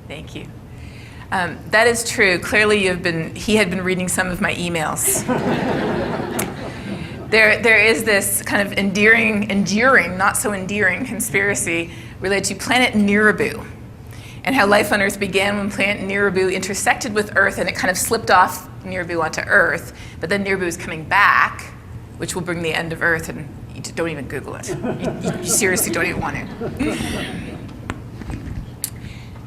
Thank you. That is true. Clearly, he had been reading some of my emails. There is this kind of enduring, not so endearing conspiracy related to planet Nibiru, and how life on Earth began when planet Nibiru intersected with Earth, and it kind of slipped off Nibiru onto Earth, but then Nibiru is coming back, which will bring the end of Earth, and you don't even Google it. You seriously don't even want to.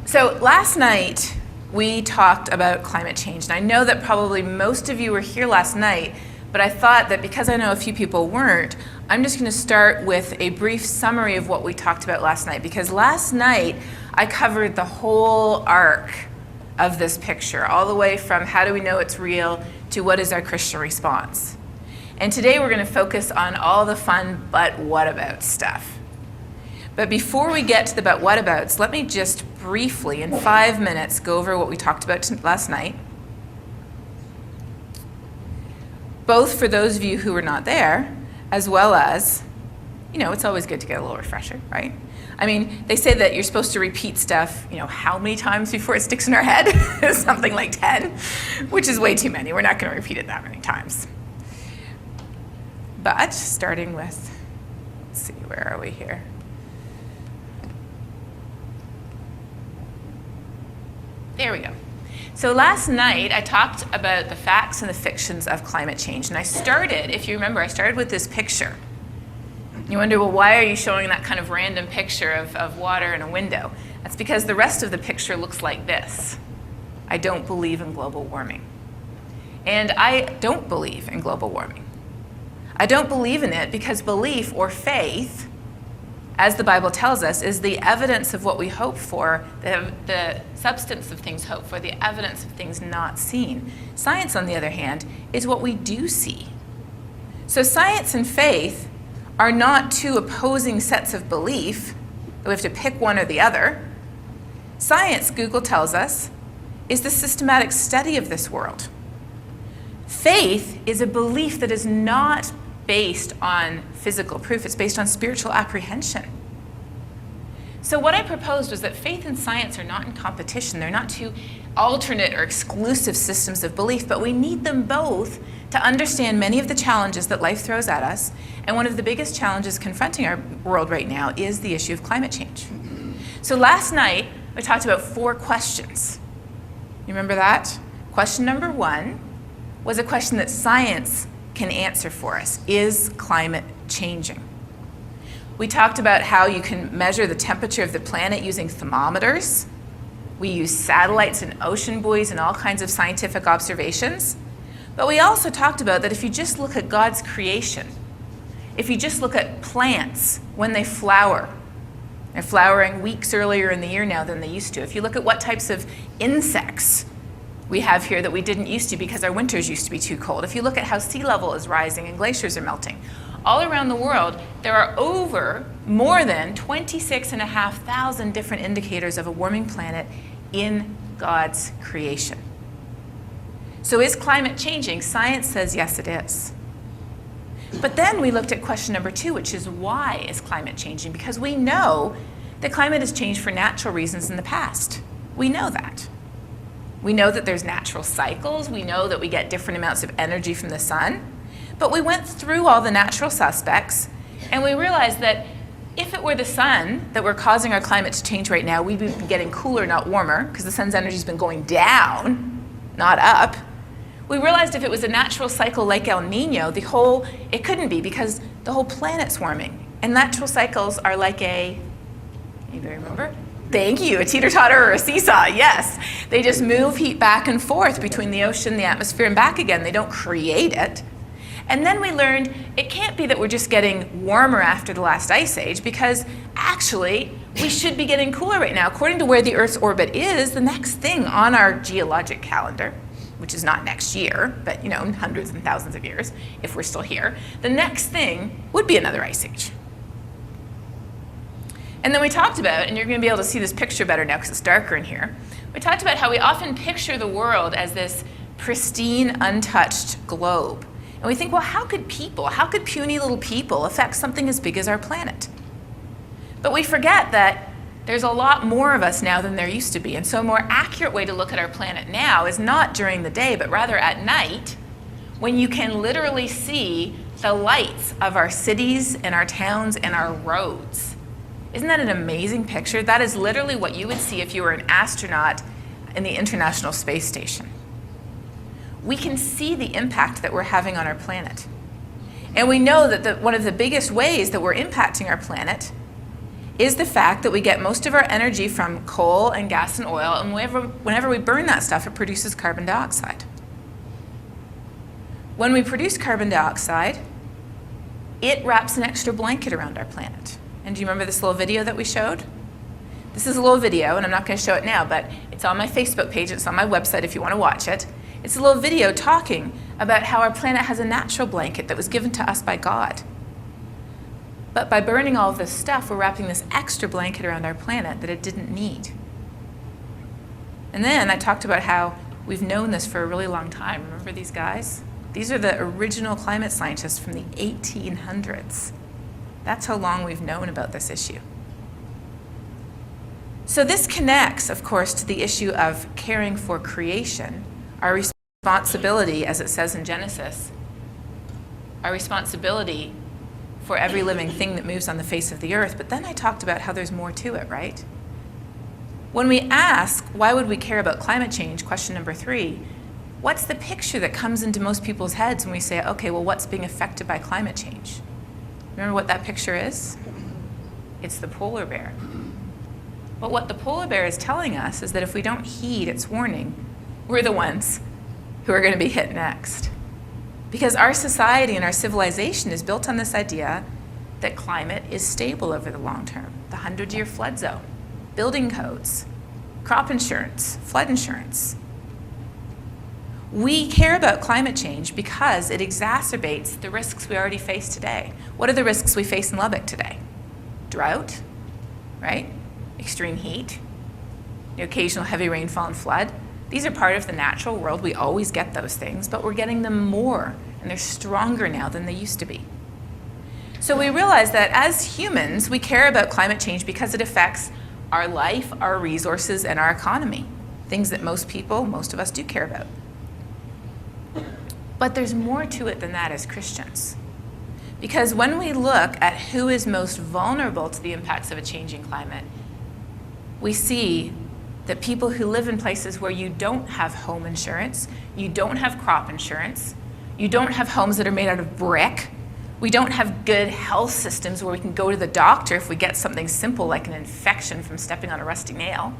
So last night, we talked about climate change, and I know that probably most of you were here last night, but I thought that because I know a few people weren't, I'm just going to start with a brief summary of what we talked about last night, because last night I covered the whole arc of this picture, all the way from how do we know it's real to what is our Christian response. And today we're going to focus on all the fun but what about stuff. But before we get to the but what abouts, let me just briefly, in 5 minutes, go over what we talked about last night. Both for those of you who were not there, as well as, it's always good to get a little refresher, right? I mean, they say that you're supposed to repeat stuff, how many times before it sticks in our head? Something like 10, which is way too many. We're not going to repeat it that many times. But starting with, let's see, where are we here? There we go. So last night, I talked about the facts and the fictions of climate change. And I started, if you remember, I started with this picture. You wonder, well, why are you showing that kind of random picture of water in a window? That's because the rest of the picture looks like this. I don't believe in global warming. And I don't believe in global warming. I don't believe in it because belief or faith, as the Bible tells us, is the evidence of what we hope for, the substance of things hoped for, the evidence of things not seen. Science, on the other hand, is what we do see. So science and faith are not two opposing sets of belief. We have to pick one or the other. Science, Google tells us, is the systematic study of this world. Faith is a belief that is not based on physical proof. It's based on spiritual apprehension. So what I proposed was that faith and science are not in competition. They're not two alternate or exclusive systems of belief, but we need them both to understand many of the challenges that life throws at us. And one of the biggest challenges confronting our world right now is the issue of climate change. So last night, I talked about 4 questions. You remember that? Question number 1 was a question that science can answer for us. Is climate changing? We talked about how you can measure the temperature of the planet using thermometers. We use satellites and ocean buoys and all kinds of scientific observations. But we also talked about that if you just look at God's creation, if you just look at plants when they flower, they're flowering weeks earlier in the year now than they used to. If you look at what types of insects we have here that we didn't used to because our winters used to be too cold. If you look at how sea level is rising and glaciers are melting. All around the world, there are more than 26,500 different indicators of a warming planet in God's creation. So is climate changing? Science says yes, it is. But then we looked at question number 2, which is why is climate changing? Because we know that climate has changed for natural reasons in the past. We know that. We know that there's natural cycles. We know that we get different amounts of energy from the sun. But we went through all the natural suspects, and we realized that if it were the sun that were causing our climate to change right now, we'd be getting cooler, not warmer, because the sun's energy's been going down, not up. We realized if it was a natural cycle like El Nino, it couldn't be because the whole planet's warming. And natural cycles are like anybody remember? Thank you, a teeter-totter or a seesaw, yes. They just move heat back and forth between the ocean, the atmosphere, and back again. They don't create it. And then we learned it can't be that we're just getting warmer after the last ice age, because actually we should be getting cooler right now. According to where the Earth's orbit is, the next thing on our geologic calendar, which is not next year, but in hundreds and thousands of years, if we're still here, the next thing would be another ice age. And then we talked about, and you're going to be able to see this picture better now because it's darker in here, we talked about how we often picture the world as this pristine, untouched globe. And we think, well, how could puny little people affect something as big as our planet? But we forget that There's a lot more of us now than there used to be. And so a more accurate way to look at our planet now is not during the day, but rather at night, when you can literally see the lights of our cities and our towns and our roads. Isn't that an amazing picture? That is literally what you would see if you were an astronaut in the International Space Station. We can see the impact that we're having on our planet. And we know that one of the biggest ways that we're impacting our planet is the fact that we get most of our energy from coal and gas and oil, and whenever we burn that stuff, it produces carbon dioxide. When we produce carbon dioxide, it wraps an extra blanket around our planet. And do you remember this little video that we showed? This is a little video, and I'm not going to show it now, but it's on my Facebook page, it's on my website if you want to watch it. It's a little video talking about how our planet has a natural blanket that was given to us by God. But by burning all of this stuff, we're wrapping this extra blanket around our planet that it didn't need. And then I talked about how we've known this for a really long time. Remember these guys? These are the original climate scientists from the 1800s. That's how long we've known about this issue. So this connects, of course, to the issue of caring for creation, our responsibility, as it says in Genesis, our responsibility for every living thing that moves on the face of the earth. But then I talked about how there's more to it, right? When we ask, why would we care about climate change, question number 3, what's the picture that comes into most people's heads when we say, okay, well, what's being affected by climate change? Remember what that picture is? It's the polar bear. But what the polar bear is telling us is that if we don't heed its warning, we're the ones who are going to be hit next. Because our society and our civilization is built on this idea that climate is stable over the long term. The 100-year flood zone, building codes, crop insurance, flood insurance. We care about climate change because it exacerbates the risks we already face today. What are the risks we face in Lubbock today? Drought, right? Extreme heat, the occasional heavy rainfall and flood. These are part of the natural world. We always get those things, but we're getting them more, and they're stronger now than they used to be. So we realize that as humans, we care about climate change because it affects our life, our resources, and our economy, things that most of us do care about. But there's more to it than that as Christians. Because when we look at who is most vulnerable to the impacts of a changing climate, we see that people who live in places where you don't have home insurance, you don't have crop insurance, you don't have homes that are made out of brick, we don't have good health systems where we can go to the doctor if we get something simple like an infection from stepping on a rusty nail.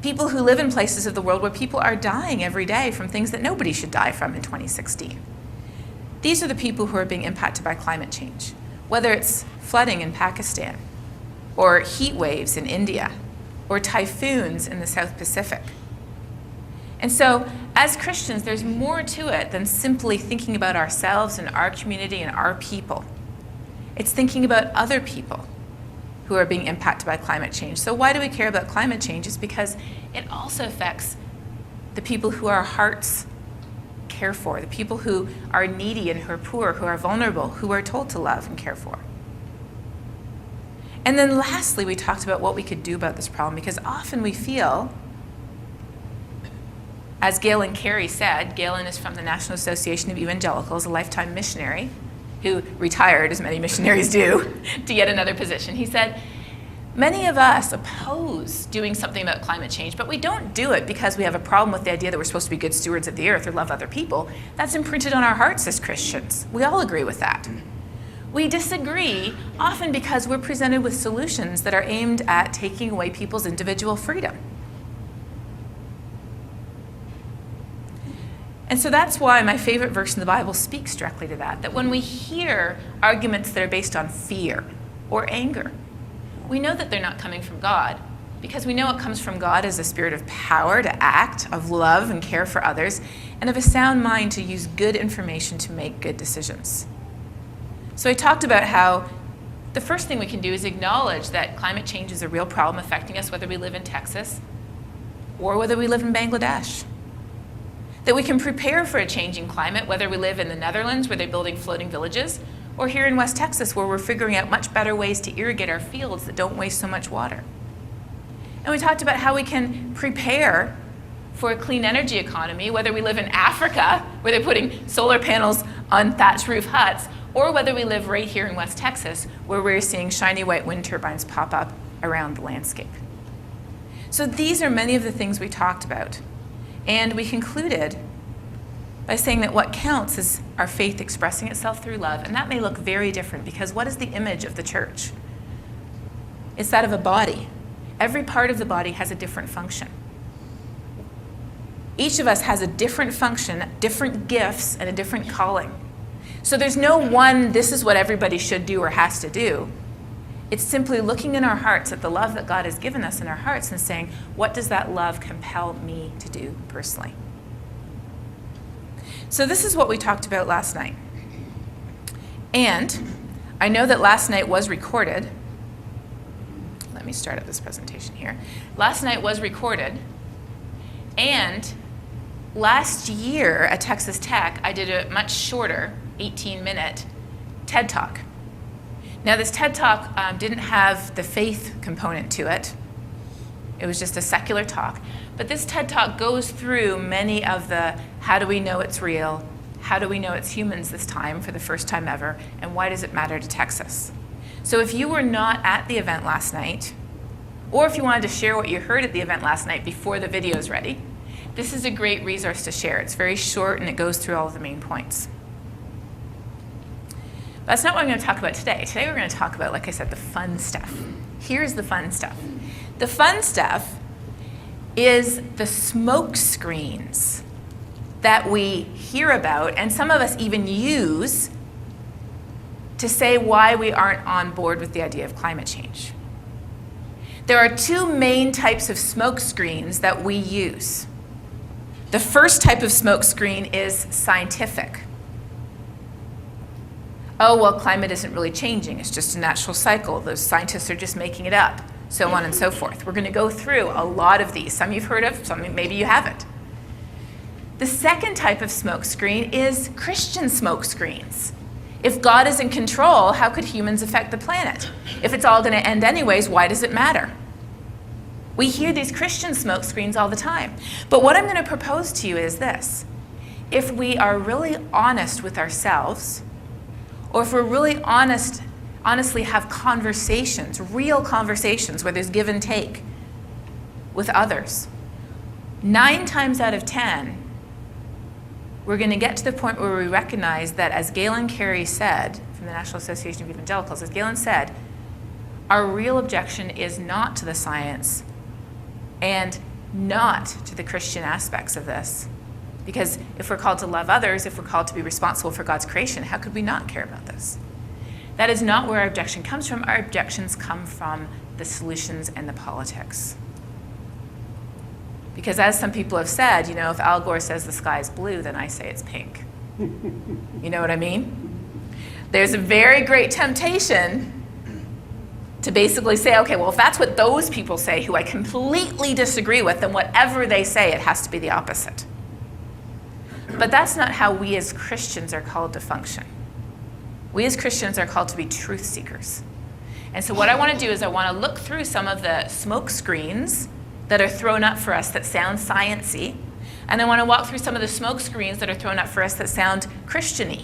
People who live in places of the world where people are dying every day from things that nobody should die from in 2016. These are the people who are being impacted by climate change, whether it's flooding in Pakistan, or heat waves in India, or typhoons in the South Pacific. And so, as Christians, there's more to it than simply thinking about ourselves and our community and our people. It's thinking about other people who are being impacted by climate change. So why do we care about climate change? It's because it also affects the people who our hearts care for, the people who are needy and who are poor, who are vulnerable, who we're told to love and care for. And then lastly, we talked about what we could do about this problem, because often we feel, as Galen Carey said, Galen is from the National Association of Evangelicals, a lifetime missionary who retired, as many missionaries do, to get another position. He said, many of us oppose doing something about climate change, but we don't do it because we have a problem with the idea that we're supposed to be good stewards of the earth or love other people. That's imprinted on our hearts as Christians. We all agree with that. We disagree often because we're presented with solutions that are aimed at taking away people's individual freedom. And so that's why my favorite verse in the Bible speaks directly to that, that when we hear arguments that are based on fear or anger, we know that they're not coming from God, because we know it comes from God as a spirit of power to act, of love and care for others, and of a sound mind to use good information to make good decisions. So I talked about how the first thing we can do is acknowledge that climate change is a real problem affecting us, whether we live in Texas or whether we live in Bangladesh. That we can prepare for a changing climate, whether we live in the Netherlands, where they're building floating villages, or here in West Texas, where we're figuring out much better ways to irrigate our fields that don't waste so much water. And we talked about how we can prepare for a clean energy economy, whether we live in Africa, where they're putting solar panels on thatched roof huts, or whether we live right here in West Texas, where we're seeing shiny white wind turbines pop up around the landscape. So these are many of the things we talked about. And we concluded by saying that what counts is our faith expressing itself through love. And that may look very different, because what is the image of the church? It's that of a body. Every part of the body has a different function. Each of us has a different function, different gifts, and a different calling. So there's no one, this is what everybody should do or has to do. It's simply looking in our hearts at the love that God has given us in our hearts and saying, what does that love compel me to do personally? So this is what we talked about last night. And I know that last night was recorded. Let me start up this presentation here. Last night was recorded. And last year at Texas Tech, I did a much shorter 18-minute TED Talk. Now, this TED Talk didn't have the faith component to it. It was just a secular talk. But this TED Talk goes through many of the how do we know it's real, how do we know it's humans this time for the first time ever, and why does it matter to Texas? So if you were not at the event last night, or if you wanted to share what you heard at the event last night before the video is ready, this is a great resource to share. It's very short and it goes through all of the main points. But that's not what I'm going to talk about today. Today we're going to talk about, like I said, the fun stuff. Here's the fun stuff. The fun stuff is the smoke screens that we hear about, and some of us even use to say why we aren't on board with the idea of climate change. There are two main types of smoke screens that we use. The first type of smoke screen is scientific. Oh, well, climate isn't really changing. It's just a natural cycle. Those scientists are just making it up, so on and so forth. We're going to go through a lot of these. Some you've heard of, some maybe you haven't. The second type of smoke screen is Christian smoke screens. If God is in control, how could humans affect the planet? If it's all going to end anyways, why does it matter? We hear these Christian smoke screens all the time. But what I'm going to propose to you is this. If we are really honest with ourselves, or if we're really honestly have conversations, real conversations where there's give and take with others, 9 times out of 10, we're going to get to the point where we recognize that, as Galen Carey said, from the National Association of Evangelicals, as Galen said, our real objection is not to the science and not to the Christian aspects of this. Because if we're called to love others, if we're called to be responsible for God's creation, how could we not care about this? That is not where our objection comes from. Our objections come from the solutions and the politics. Because as some people have said, you know, if Al Gore says the sky is blue, then I say it's pink. You know what I mean? There's a very great temptation to basically say, okay, well, if that's what those people say, who I completely disagree with, then whatever they say, it has to be the opposite. But that's not how we as Christians are called to function. We as Christians are called to be truth seekers. And so what I want to do is I want to look through some of the smoke screens that are thrown up for us that sound science-y, and I want to walk through some of the smoke screens that are thrown up for us that sound Christian-y.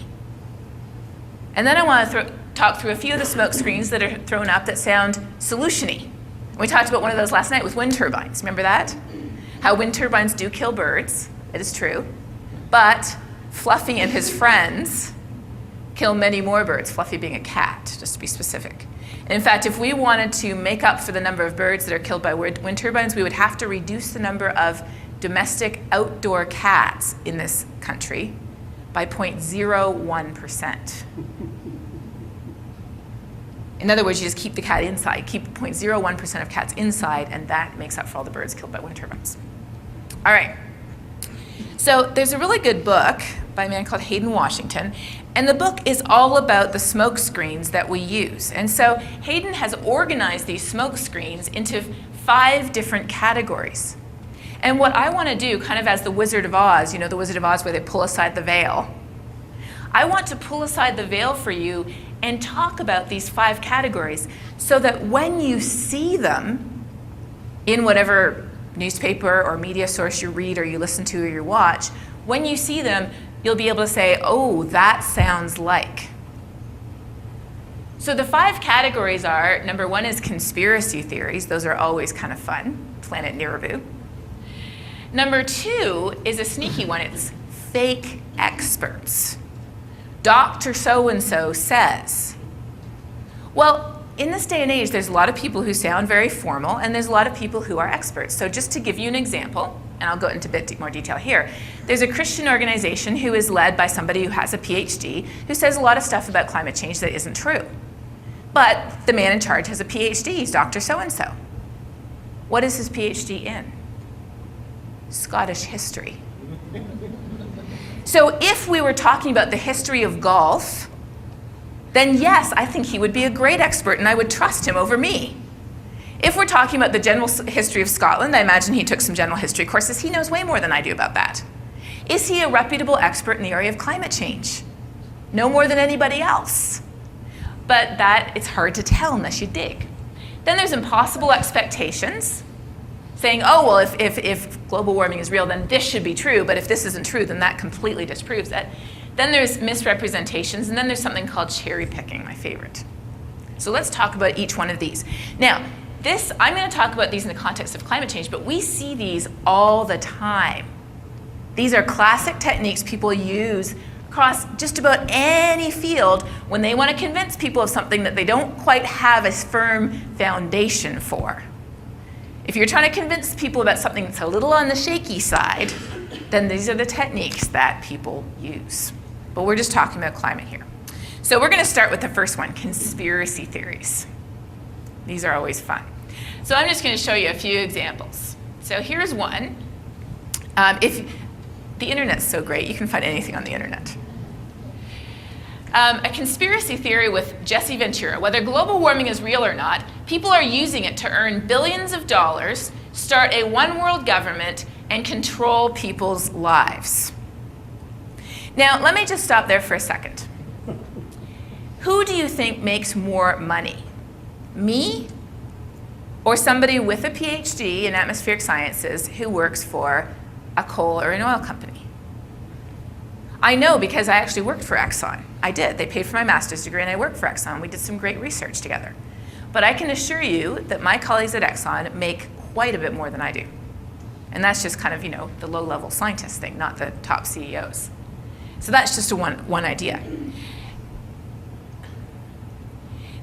And then I want to talk through a few of the smoke screens that are thrown up that sound solution-y. We talked about one of those last night with wind turbines. Remember that? How wind turbines do kill birds. It is true. But Fluffy and his friends kill many more birds, Fluffy being a cat, just to be specific. And in fact, if we wanted to make up for the number of birds that are killed by wind turbines, we would have to reduce the number of domestic outdoor cats in this country by 0.01%. In other words, you just keep the cat inside, keep 0.01% of cats inside, and that makes up for all the birds killed by wind turbines. All right. So there's a really good book by a man called Hayden Washington, and the book is all about the smoke screens that we use. And so Hayden has organized these smoke screens into 5 different categories. And what I want to do, kind of as the Wizard of Oz, you know, the Wizard of Oz where they pull aside the veil, I want to pull aside the veil for you and talk about these 5 categories so that when you see them in whatever newspaper or media source you read or you listen to or you watch, when you see them, you'll be able to say, oh, that sounds like. So the 5 categories are, number 1 is conspiracy theories. Those are always kind of fun. Planet Niravu. Number 2 is a sneaky one. It's fake experts. Dr. So-and-so says. Well, in this day and age, there's a lot of people who sound very formal, and there's a lot of people who are experts. So just to give you an example, and I'll go into a bit more detail here, there's a Christian organization who is led by somebody who has a PhD, who says a lot of stuff about climate change that isn't true. But the man in charge has a PhD, he's Dr. So-and-so. What is his PhD in? Scottish history. So if we were talking about the history of golf, then yes, I think he would be a great expert and I would trust him over me. If we're talking about the general history of Scotland, I imagine he took some general history courses. He knows way more than I do about that. Is he a reputable expert in the area of climate change? No more than anybody else. But that, it's hard to tell unless you dig. Then there's impossible expectations, saying, oh, well, if global warming is real, then this should be true, but if this isn't true, then that completely disproves it. Then there's misrepresentations, and then there's something called cherry picking, my favorite. So let's talk about each one of these. Now, I'm going to talk about these in the context of climate change, but we see these all the time. These are classic techniques people use across just about any field when they want to convince people of something that they don't quite have a firm foundation for. If you're trying to convince people about something that's a little on the shaky side, then these are the techniques that people use. But we're just talking about climate here. So we're going to start with the first one, conspiracy theories. These are always fun. So I'm just going to show you a few examples. So here's one. The internet's so great, you can find anything on the internet. A conspiracy theory with Jesse Ventura. Whether global warming is real or not, people are using it to earn billions of dollars, start a one-world government, and control people's lives. Now, let me just stop there for a second. Who do you think makes more money? Me or somebody with a PhD in atmospheric sciences who works for a coal or an oil company? I know because I actually worked for Exxon. I did. They paid for my master's degree and I worked for Exxon. We did some great research together. But I can assure you that my colleagues at Exxon make quite a bit more than I do. And that's just kind of, the low-level scientist thing, not the top CEOs. So that's just one idea.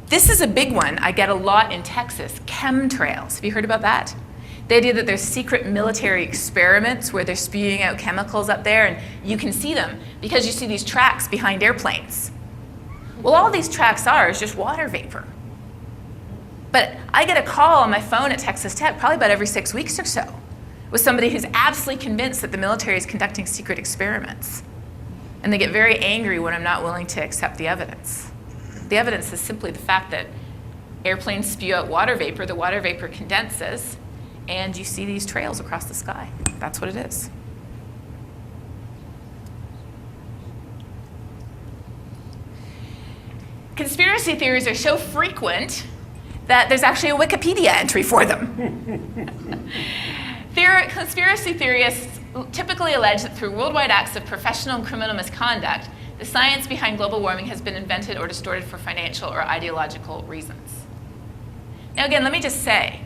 This is a big one I get a lot in Texas, chemtrails. Have you heard about that? The idea that there's secret military experiments where they're spewing out chemicals up there and you can see them because you see these tracks behind airplanes. Well, all these tracks are is just water vapor. But I get a call on my phone at Texas Tech probably about every 6 weeks or so with somebody who's absolutely convinced that the military is conducting secret experiments. And they get very angry when I'm not willing to accept the evidence. The evidence is simply the fact that airplanes spew out water vapor, the water vapor condenses, and you see these trails across the sky. That's what it is. Conspiracy theories are so frequent that there's actually a Wikipedia entry for them. Conspiracy theorists typically allege that through worldwide acts of professional and criminal misconduct, the science behind global warming has been invented or distorted for financial or ideological reasons. Now again, let me just say,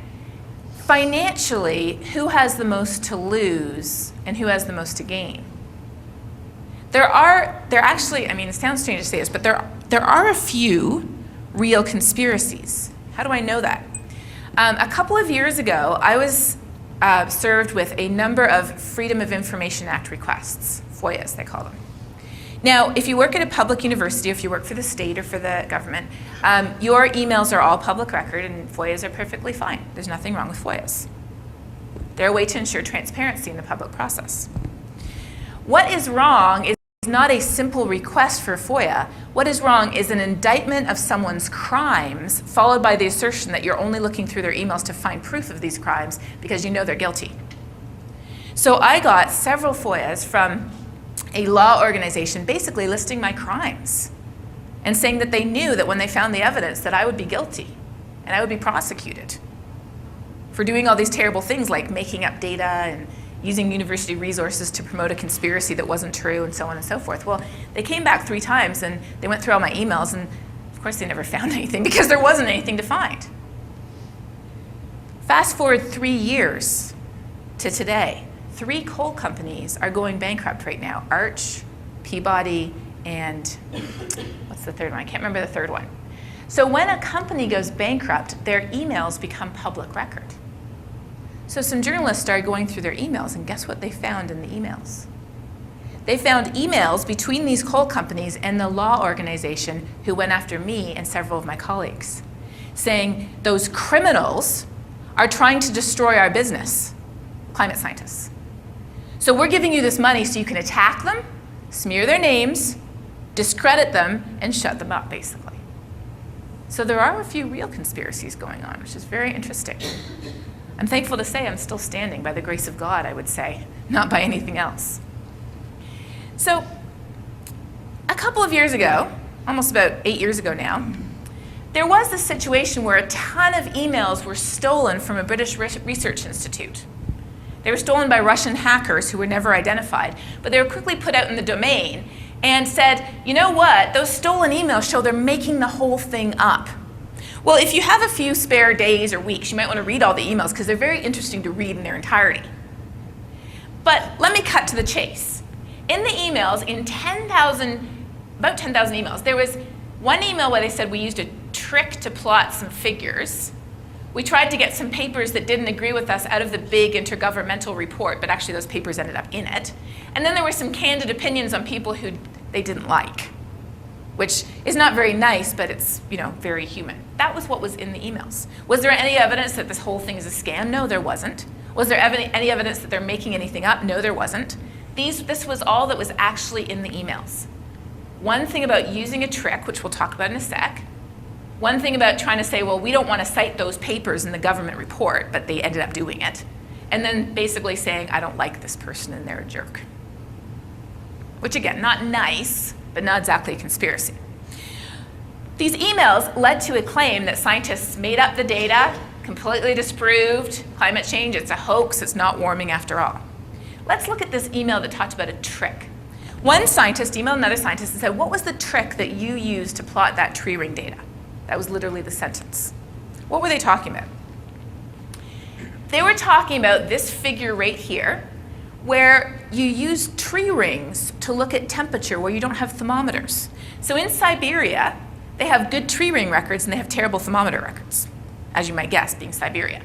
financially, who has the most to lose and who has the most to gain? There actually, it sounds strange to say this, but there are a few real conspiracies. How do I know that? A couple of years ago, I was served with a number of Freedom of Information Act requests, FOIAs they call them. Now, if you work at a public university, if you work for the state or for the government, your emails are all public record and FOIAs are perfectly fine. There's nothing wrong with FOIAs. They're a way to ensure transparency in the public process. What is wrong is not a simple request for FOIA. What is wrong is an indictment of someone's crimes followed by the assertion that you're only looking through their emails to find proof of these crimes because you know they're guilty. So I got several FOIAs from a law organization basically listing my crimes and saying that they knew that when they found the evidence that I would be guilty and I would be prosecuted. for doing all these terrible things like making up data and using university resources to promote a conspiracy that wasn't true and so on and so forth. Well, they came back 3 times and they went through all my emails, and of course they never found anything because there wasn't anything to find. Fast forward 3 years to today. 3 coal companies are going bankrupt right now. Arch, Peabody, and what's the third one? I can't remember the third one. So when a company goes bankrupt, their emails become public record. So some journalists started going through their emails, and guess what they found in the emails? They found emails between these coal companies and the law organization who went after me and several of my colleagues, saying those criminals are trying to destroy our business, climate scientists. So we're giving you this money so you can attack them, smear their names, discredit them, and shut them up, basically. So there are a few real conspiracies going on, which is very interesting. I'm thankful to say I'm still standing by the grace of God, I would say, not by anything else. So a couple of years ago, almost about 8 years ago now, there was this situation where a ton of emails were stolen from a British research institute. They were stolen by Russian hackers who were never identified, but they were quickly put out in the domain and said, you know what, those stolen emails show they're making the whole thing up. Well, if you have a few spare days or weeks, you might want to read all the emails because they're very interesting to read in their entirety. But let me cut to the chase. In the emails, in about 10,000 emails, there was one email where they said we used a trick to plot some figures. We tried to get some papers that didn't agree with us out of the big intergovernmental report, but actually those papers ended up in it. And then there were some candid opinions on people who they didn't like, which is not very nice, but it's, very human. That was what was in the emails. Was there any evidence that this whole thing is a scam? No, there wasn't. Was there any evidence that they're making anything up? No, there wasn't. This was all that was actually in the emails. One thing about using a trick, which we'll talk about in a sec. One thing about trying to say, well, we don't want to cite those papers in the government report, but they ended up doing it. And then basically saying, I don't like this person and they're a jerk. Which again, not nice, but not exactly a conspiracy. These emails led to a claim that scientists made up the data, completely disproved climate change, it's a hoax, it's not warming after all. Let's look at this email that talked about a trick. One scientist emailed another scientist and said, what was the trick that you used to plot that tree ring data? That was literally the sentence. What were they talking about? They were talking about this figure right here, where you use tree rings to look at temperature where you don't have thermometers. So in Siberia, they have good tree ring records and they have terrible thermometer records, as you might guess, being Siberia.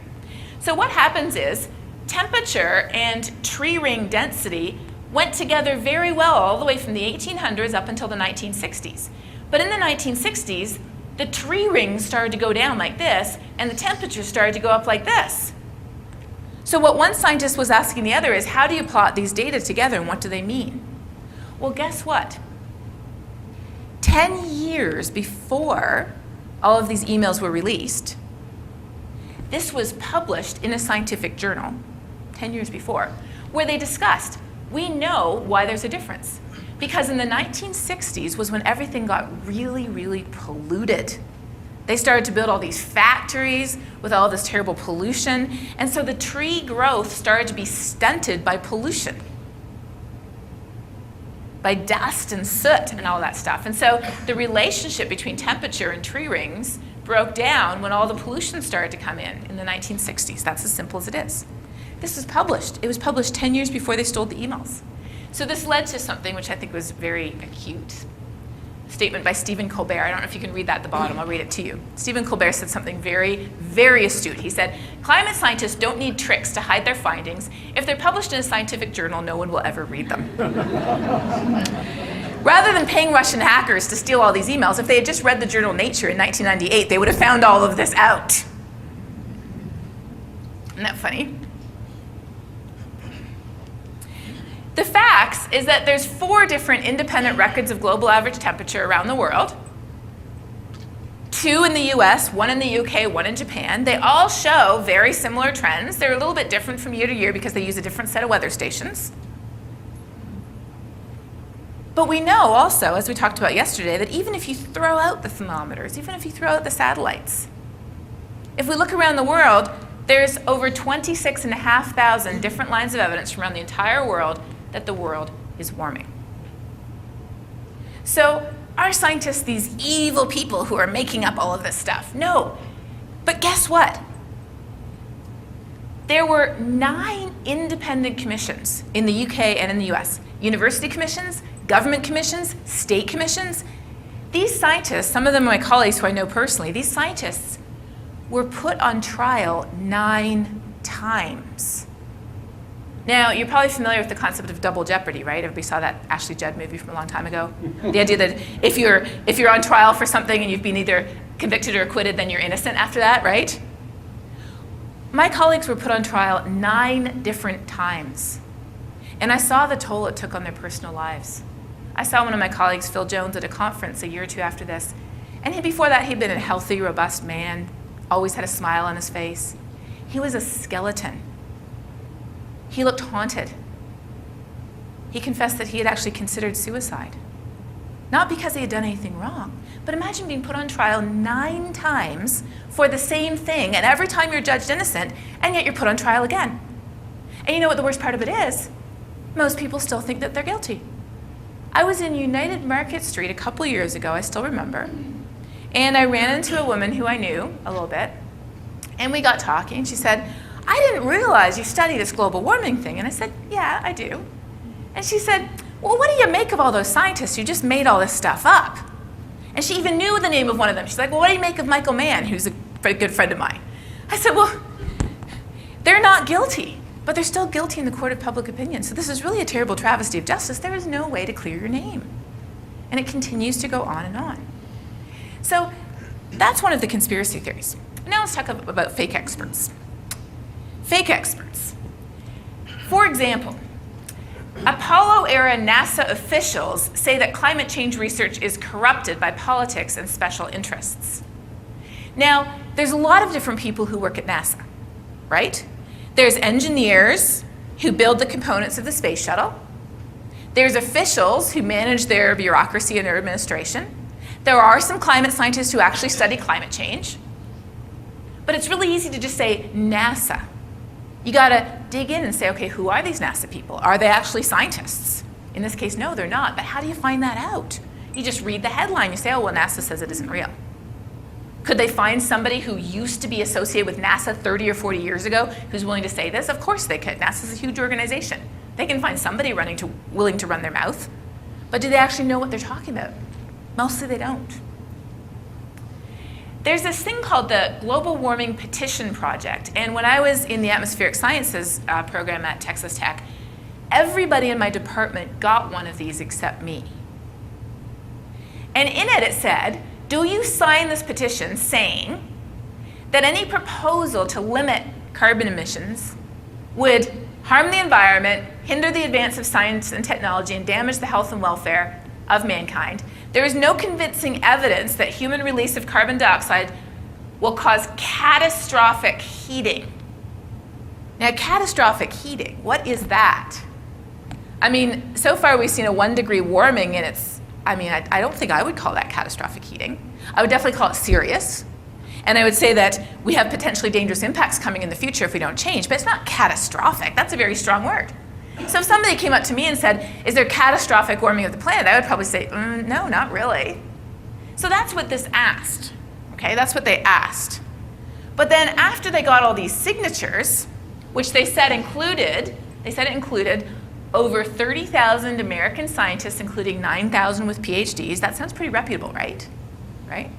So what happens is temperature and tree ring density went together very well all the way from the 1800s up until the 1960s. But in the 1960s, the tree rings started to go down like this, and the temperature started to go up like this. So what one scientist was asking the other is, how do you plot these data together, and what do they mean? Well, guess what? 10 years before all of these emails were released, this was published in a scientific journal, 10 years before, where they discussed, we know why there's a difference. Because in the 1960s was when everything got really, really polluted. They started to build all these factories with all this terrible pollution, and so the tree growth started to be stunted by pollution, by dust and soot and all that stuff. And so the relationship between temperature and tree rings broke down when all the pollution started to come in the 1960s. That's as simple as it is. This was published. It was published 10 years before they stole the emails. So this led to something which I think was very acute. A statement by Stephen Colbert. I don't know if you can read that at the bottom. I'll read it to you. Stephen Colbert said something very, very astute. He said, climate scientists don't need tricks to hide their findings. If they're published in a scientific journal, no one will ever read them. Rather than paying Russian hackers to steal all these emails, if they had just read the journal Nature in 1998, they would have found all of this out. Isn't that funny? The facts is that there's 4 different independent records of global average temperature around the world. 2 in the US, 1 in the UK, 1 in Japan. They all show very similar trends. They're a little bit different from year to year because they use a different set of weather stations. But we know also, as we talked about yesterday, that even if you throw out the thermometers, even if you throw out the satellites, if we look around the world, There's over 26,500 different lines of evidence from around the entire world that the world is warming. So are scientists these evil people who are making up all of this stuff? No. But guess what? There were 9 independent commissions in the UK and in the US. University commissions, government commissions, state commissions. These scientists, some of them are my colleagues who I know personally, these scientists were put on trial 9 times. Now, you're probably familiar with the concept of double jeopardy, right? Everybody saw that Ashley Judd movie from a long time ago. The idea that if you're on trial for something and you've been either convicted or acquitted, then you're innocent after that, right? My colleagues were put on trial 9 different times. And I saw the toll it took on their personal lives. I saw one of my colleagues, Phil Jones, at a conference a year or 2 after this. And before that, he'd been a healthy, robust man, always had a smile on his face. He was a skeleton. He looked haunted. He confessed that he had actually considered suicide. Not because he had done anything wrong, but imagine being put on trial 9 times for the same thing, and every time you're judged innocent, and yet you're put on trial again. And you know what the worst part of it is? Most people still think that they're guilty. I was in United Market Street a couple years ago, I still remember, and I ran into a woman who I knew a little bit, and we got talking. She said, "I didn't realize you study this global warming thing." And I said, "Yeah, I do." And she said, "Well, what do you make of all those scientists who just made all this stuff up?" And she even knew the name of one of them. She's like, "Well, what do you make of Michael Mann, who's a very good friend of mine?" I said, "Well, they're not guilty, but they're still guilty in the court of public opinion. So this is really a terrible travesty of justice. There is no way to clear your name." And it continues to go on and on. So that's one of the conspiracy theories. Now let's talk about fake experts. Fake experts. For example, Apollo-era NASA officials say that climate change research is corrupted by politics and special interests. Now, there's a lot of different people who work at NASA, right? There's engineers who build the components of the space shuttle. There's officials who manage their bureaucracy and their administration. There are some climate scientists who actually study climate change. But it's really easy to just say NASA. You gotta dig in and say, okay, who are these NASA people? Are they actually scientists? In this case, no, they're not. But how do you find that out? You just read the headline. You say, oh, well, NASA says it isn't real. Could they find somebody who used to be associated with NASA 30 or 40 years ago who's willing to say this? Of course they could. NASA's a huge organization. They can find somebody willing to run their mouth. But do they actually know what they're talking about? Mostly they don't. There's this thing called the Global Warming Petition Project. And when I was in the Atmospheric Sciences program at Texas Tech, everybody in my department got one of these except me. And in it said, do you sign this petition saying that any proposal to limit carbon emissions would harm the environment, hinder the advance of science and technology, and damage the health and welfare of mankind? There is no convincing evidence that human release of carbon dioxide will cause catastrophic heating. Now, catastrophic heating, what is that? I mean, so far we've seen a 1 degree warming, and I don't think I would call that catastrophic heating. I would definitely call it serious. And I would say that we have potentially dangerous impacts coming in the future if we don't change, but it's not catastrophic. That's a very strong word. So if somebody came up to me and said, is there catastrophic warming of the planet? I would probably say, no, not really. So that's what this asked, okay? That's what they asked. But then after they got all these signatures, which they said included over 30,000 American scientists, including 9,000 with PhDs. That sounds pretty reputable, right? Right?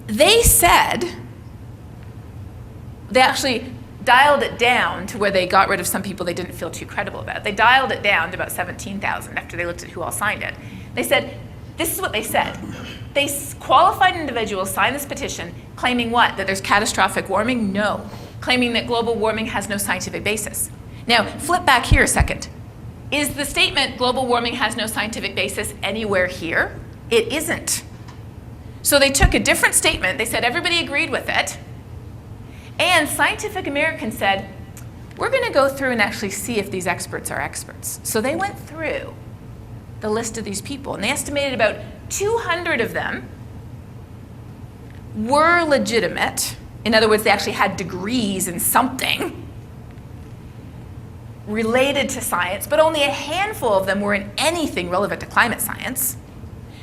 They said, they actually dialed it down to where they got rid of some people they didn't feel too credible about. They dialed it down to about 17,000 after they looked at who all signed it. They said, this is what they said. They qualified individuals signed this petition claiming what? That there's catastrophic warming? No. Claiming that global warming has no scientific basis. Now, flip back here a second. Is the statement global warming has no scientific basis anywhere here? It isn't. So they took a different statement. They said everybody agreed with it. And Scientific American said, we're going to go through and actually see if these experts are experts. So they went through the list of these people, and they estimated about 200 of them were legitimate, in other words, they actually had degrees in something related to science, but only a handful of them were in anything relevant to climate science.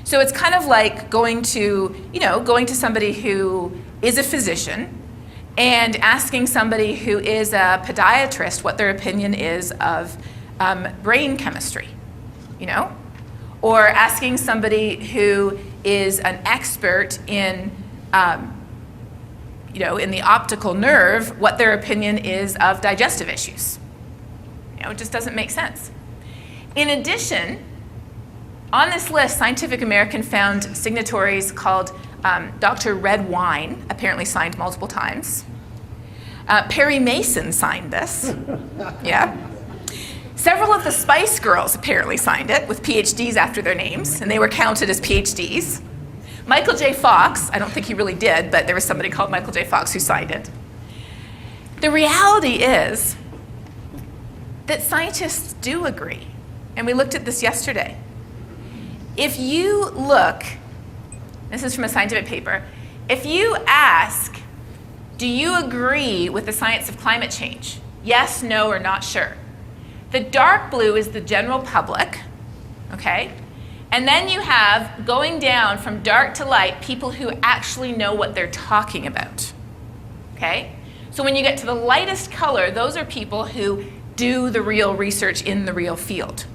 So it's kind of like going to somebody who is a physician and asking somebody who is a podiatrist what their opinion is of brain chemistry, or asking somebody who is an expert in in the optical nerve what their opinion is of digestive issues. It just doesn't make sense. In addition, on this list, Scientific American found signatories called Dr. Red Wine, apparently signed multiple times. Perry Mason signed this. Yeah. Several of the Spice Girls apparently signed it with PhDs after their names, and they were counted as PhDs. Michael J. Fox, I don't think he really did, but there was somebody called Michael J. Fox who signed it. The reality is that scientists do agree, and we looked at this yesterday. If you look, this is from a scientific paper, if you ask, do you agree with the science of climate change? Yes, no, or not sure. The dark blue is the general public, okay? And then you have, going down from dark to light, people who actually know what they're talking about, okay? So when you get to the lightest color, those are people who do the real research in the real field.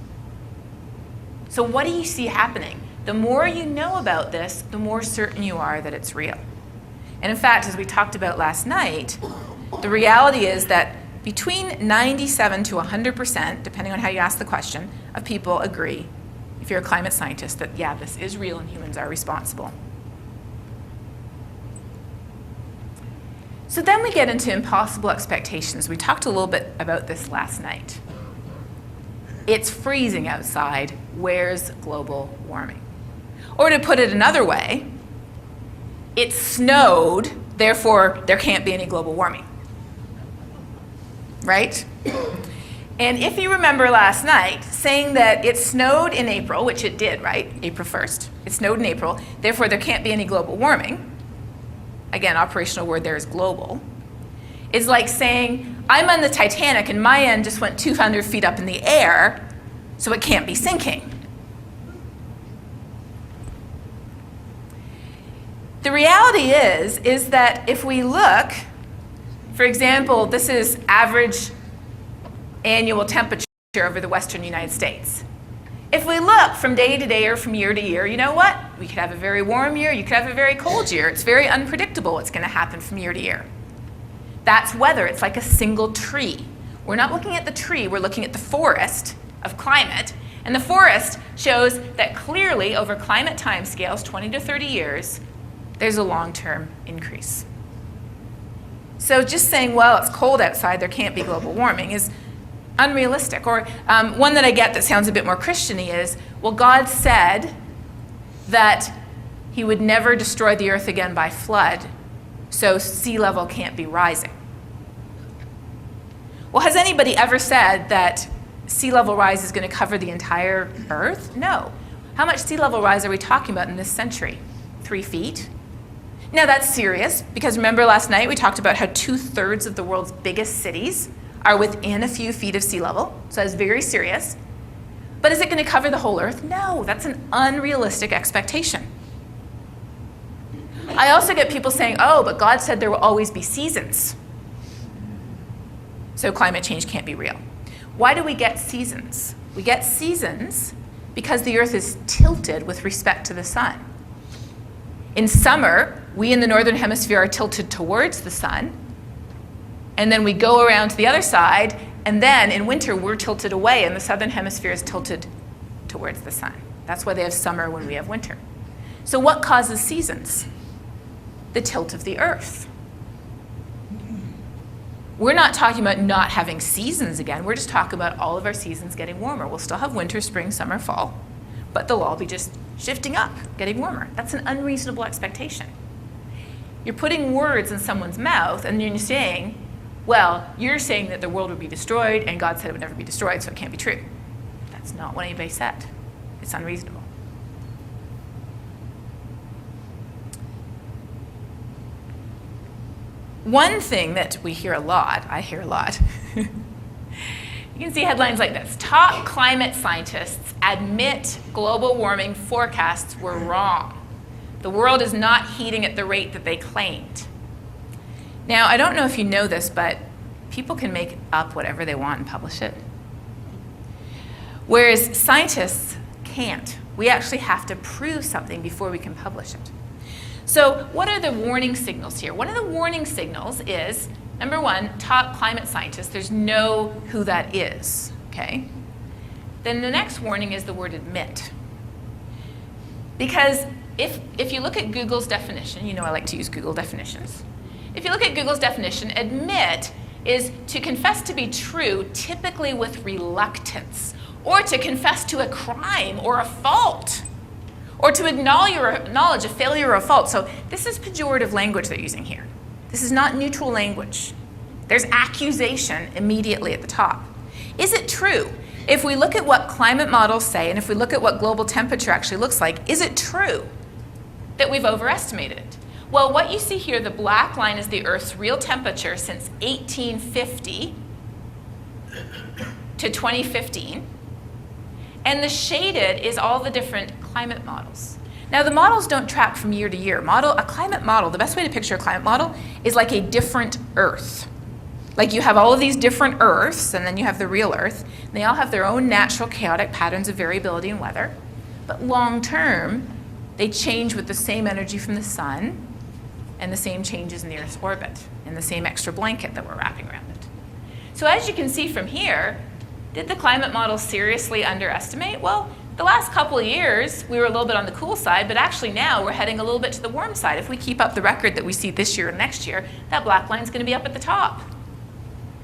So what do you see happening? The more you know about this, the more certain you are that it's real. And in fact, as we talked about last night, the reality is that between 97 to 100%, depending on how you ask the question, of people agree, if you're a climate scientist, that yeah, this is real and humans are responsible. So then we get into impossible expectations. We talked a little bit about this last night. It's freezing outside. Where's global warming? Or to put it another way, it snowed, therefore there can't be any global warming. Right? And if you remember last night, saying that it snowed in April, which it did, right? April 1st. It snowed in April, therefore there can't be any global warming. Again, operational word there is global. It's like saying, I'm on the Titanic and my end just went 200 feet up in the air, so it can't be sinking. The reality is that if we look, for example, this is average annual temperature over the western United States. If we look from day to day or from year to year, you know what? We could have a very warm year, you could have a very cold year. It's very unpredictable what's going to happen from year to year. That's weather. It's like a single tree. We're not looking at the tree, we're looking at the forest of climate. And the forest shows that clearly over climate timescales, 20 to 30 years, there's a long-term increase. So just saying, well, it's cold outside, there can't be global warming is unrealistic. Or one that I get that sounds a bit more Christian-y is, well, God said that he would never destroy the earth again by flood, so sea level can't be rising. Well, has anybody ever said that sea level rise is going to cover the entire earth? No. How much sea level rise are we talking about in this century? 3 feet? Now that's serious, because remember last night we talked about how 2/3 of the world's biggest cities are within a few feet of sea level, so that's very serious. But is it going to cover the whole earth? No, that's an unrealistic expectation. I also get people saying, oh, but God said there will always be seasons, so climate change can't be real. Why do we get seasons? We get seasons because the earth is tilted with respect to the sun. In summer, we in the northern hemisphere are tilted towards the sun, and then we go around to the other side, and then in winter we're tilted away and the southern hemisphere is tilted towards the sun. That's why they have summer when we have winter. So what causes seasons? The tilt of the earth. We're not talking about not having seasons again, we're just talking about all of our seasons getting warmer. We'll still have winter, spring, summer, fall, but they'll all be just shifting up, getting warmer. That's an unreasonable expectation. You're putting words in someone's mouth and you're saying, well, you're saying that the world would be destroyed and God said it would never be destroyed, so it can't be true. That's not what anybody said. It's unreasonable. one thing that we hear a lot, I hear a lot, you can see headlines like this: top climate scientists admit global warming forecasts were wrong. The world is not heating at the rate that they claimed. Now, I don't know if you know this, but people can make up whatever they want and publish it. Whereas scientists can't. We actually have to prove something before we can publish it. So what are the warning signals here? One of the warning signals is, number one, top climate scientists. There's no who that is, okay? Then the next warning is the word admit. Because if you look at Google's definition, you know I like to use Google definitions. If you look at Google's definition, admit is to confess to be true, typically with reluctance, or to confess to a crime or a fault, or to acknowledge a failure or a fault. So this is pejorative language they're using here. This is not neutral language. There's accusation immediately at the top. Is it true? If we look at what climate models say, and if we look at what global temperature actually looks like, is it true that we've overestimated it? Well, what you see here, the black line is the Earth's real temperature since 1850 to 2015. And the shaded is all the different climate models. Now, the models don't track from year to year. A climate model, the best way to picture a climate model is like a different Earth. Like you have all of these different Earths, and then you have the real Earth. And they all have their own natural chaotic patterns of variability in weather. But long term, they change with the same energy from the sun and the same changes in the Earth's orbit and the same extra blanket that we're wrapping around it. So as you can see from here, did the climate model seriously underestimate? Well, the last couple of years, we were a little bit on the cool side, but actually now we're heading a little bit to the warm side. If we keep up the record that we see this year and next year, that black line's going to be up at the top.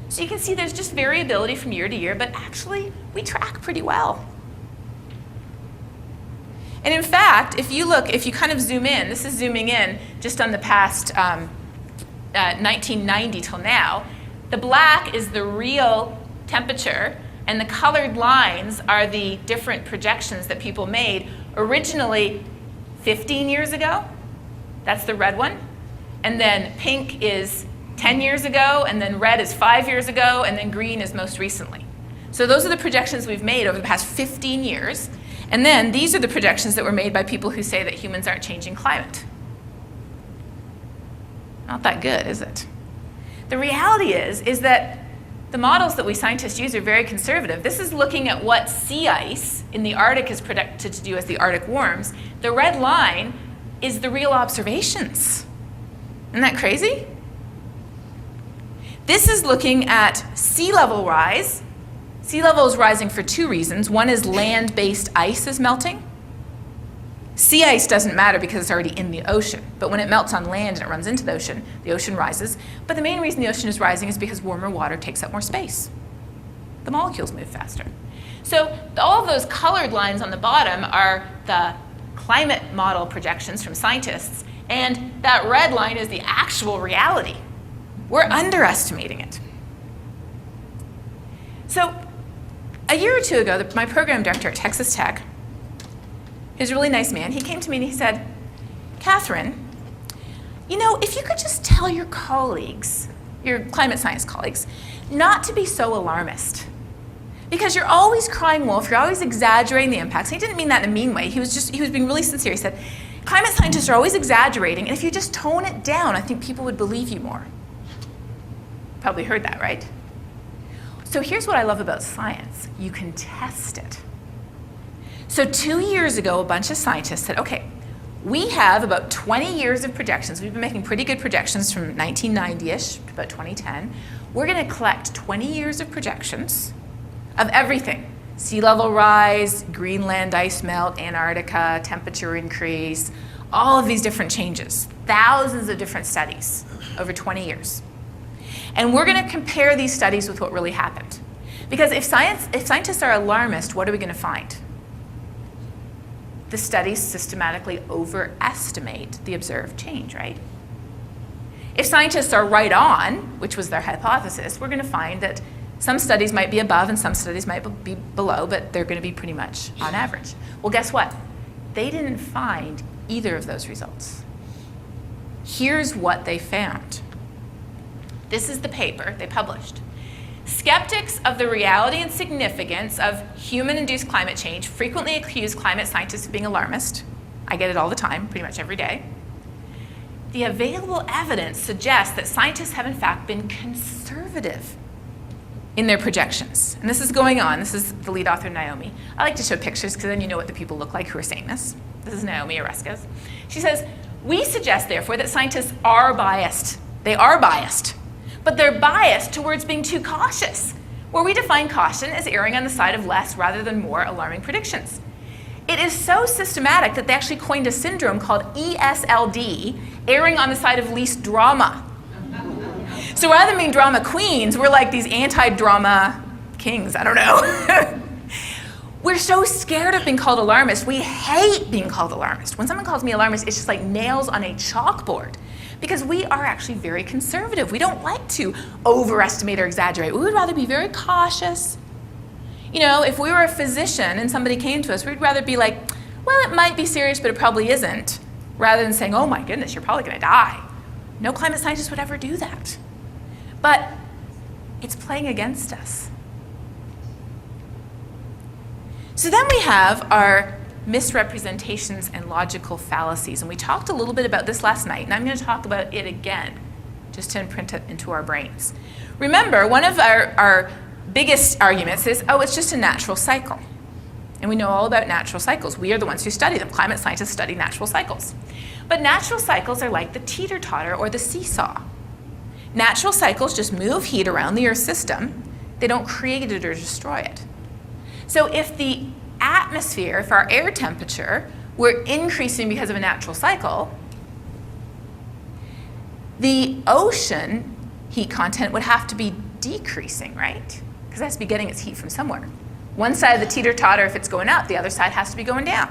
So you can see there's just variability from year to year, but actually we track pretty well. And in fact, if you kind of zoom in, this is zooming in just on the past 1990 till now, the black is the real temperature, and the colored lines are the different projections that people made originally 15 years ago. That's the red one. And then pink is 10 years ago, and then red is 5 years ago, and then green is most recently. So those are the projections we've made over the past 15 years. And then these are the projections that were made by people who say that humans aren't changing climate. Not that good, is it? The reality is that the models that we scientists use are very conservative. This is looking at what sea ice in the Arctic is predicted to do as the Arctic warms. The red line is the real observations. Isn't that crazy? This is looking at sea level rise. Sea level is rising for two reasons. One is land-based ice is melting. Sea ice doesn't matter because it's already in the ocean, but when it melts on land and it runs into the ocean rises. But the main reason the ocean is rising is because warmer water takes up more space. The molecules move faster. So all of those colored lines on the bottom are the climate model projections from scientists, and that red line is the actual reality. We're underestimating it. So a year or two ago, my program director at Texas Tech, he's a really nice man, he came to me and he said, Katharine, if you could just tell your colleagues, your climate science colleagues, not to be so alarmist. Because you're always crying wolf, you're always exaggerating the impacts. And he didn't mean that in a mean way, he was being really sincere. He said, climate scientists are always exaggerating, and if you just tone it down, I think people would believe you more. Probably heard that, right? So here's what I love about science. You can test it. So 2 years ago, a bunch of scientists said, okay, we have about 20 years of projections. We've been making pretty good projections from 1990-ish to about 2010. We're going to collect 20 years of projections of everything. Sea level rise, Greenland ice melt, Antarctica, temperature increase, all of these different changes. Thousands of different studies over 20 years. And we're going to compare these studies with what really happened. Because if scientists are alarmist, what are we going to find? The studies systematically overestimate the observed change, right? If scientists are right on, which was their hypothesis, we're going to find that some studies might be above and some studies might be below, but they're going to be pretty much on average. Well, guess what? They didn't find either of those results. Here's what they found. This is the paper they published. Skeptics of the reality and significance of human-induced climate change frequently accuse climate scientists of being alarmist. I get it all the time, pretty much every day. The available evidence suggests that scientists have in fact been conservative in their projections. And this is going on. This is the lead author, Naomi. I like to show pictures because then you know what the people look like who are saying this. This is Naomi Oreskes. She says, we suggest, therefore, that scientists are biased. They are biased. But they're biased towards being too cautious, where we define caution as erring on the side of less rather than more alarming predictions. It is so systematic that they actually coined a syndrome called ESLD, erring on the side of least drama. So rather than being drama queens, we're like these anti-drama kings, I don't know. We're so scared of being called alarmist. We hate being called alarmist. When someone calls me alarmist, it's just like nails on a chalkboard. Because we are actually very conservative. We don't like to overestimate or exaggerate. We would rather be very cautious. You know, if we were a physician and somebody came to us, we'd rather be like, well, it might be serious, but it probably isn't, rather than saying, oh my goodness, you're probably gonna die. No climate scientist would ever do that. But it's playing against us. So then we have our misrepresentations and logical fallacies. And we talked a little bit about this last night, and I'm going to talk about it again, just to imprint it into our brains. Remember, one of our biggest arguments is, oh, it's just a natural cycle. And we know all about natural cycles. We are the ones who study them. Climate scientists study natural cycles. But natural cycles are like the teeter-totter or the seesaw. Natural cycles just move heat around the Earth system. They don't create it or destroy it. So if the atmosphere, if our air temperature were increasing because of a natural cycle, the ocean heat content would have to be decreasing, right? Because it has to be getting its heat from somewhere. One side of the teeter-totter, if it's going up, the other side has to be going down.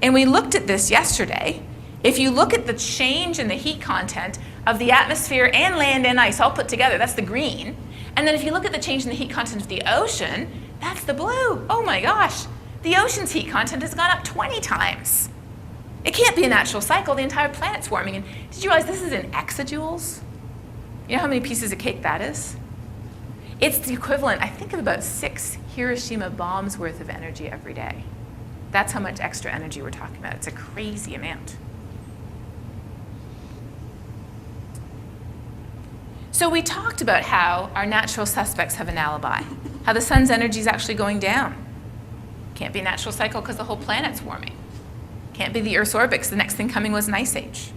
And we looked at this yesterday. If you look at the change in the heat content of the atmosphere and land and ice all put together, that's the green. And then if you look at the change in the heat content of the ocean, that's the blue. Oh my gosh. The ocean's heat content has gone up 20 times. It can't be a natural cycle. The entire planet's warming. And did you realize this is in exajoules? You know how many pieces of cake that is? It's the equivalent, I think, of about 6 Hiroshima bombs worth of energy every day. That's how much extra energy we're talking about. It's a crazy amount. So we talked about how our natural suspects have an alibi, how the sun's energy is actually going down. Can't be a natural cycle because the whole planet's warming. Can't be the Earth's orbit because the next thing coming was an ice age.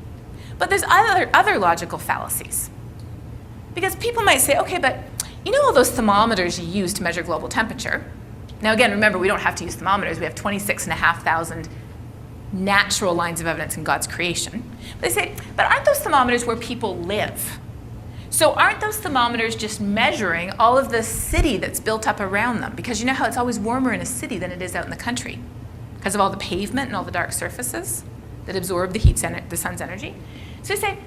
But there's other logical fallacies. Because people might say, okay, but you know all those thermometers you use to measure global temperature? Now again, remember, we don't have to use thermometers. We have 26,500 natural lines of evidence in God's creation. But they say, but aren't those thermometers where people live? So aren't those thermometers just measuring all of the city that's built up around them? Because you know how it's always warmer in a city than it is out in the country because of all the pavement and all the dark surfaces that absorb the sun's energy. So they say,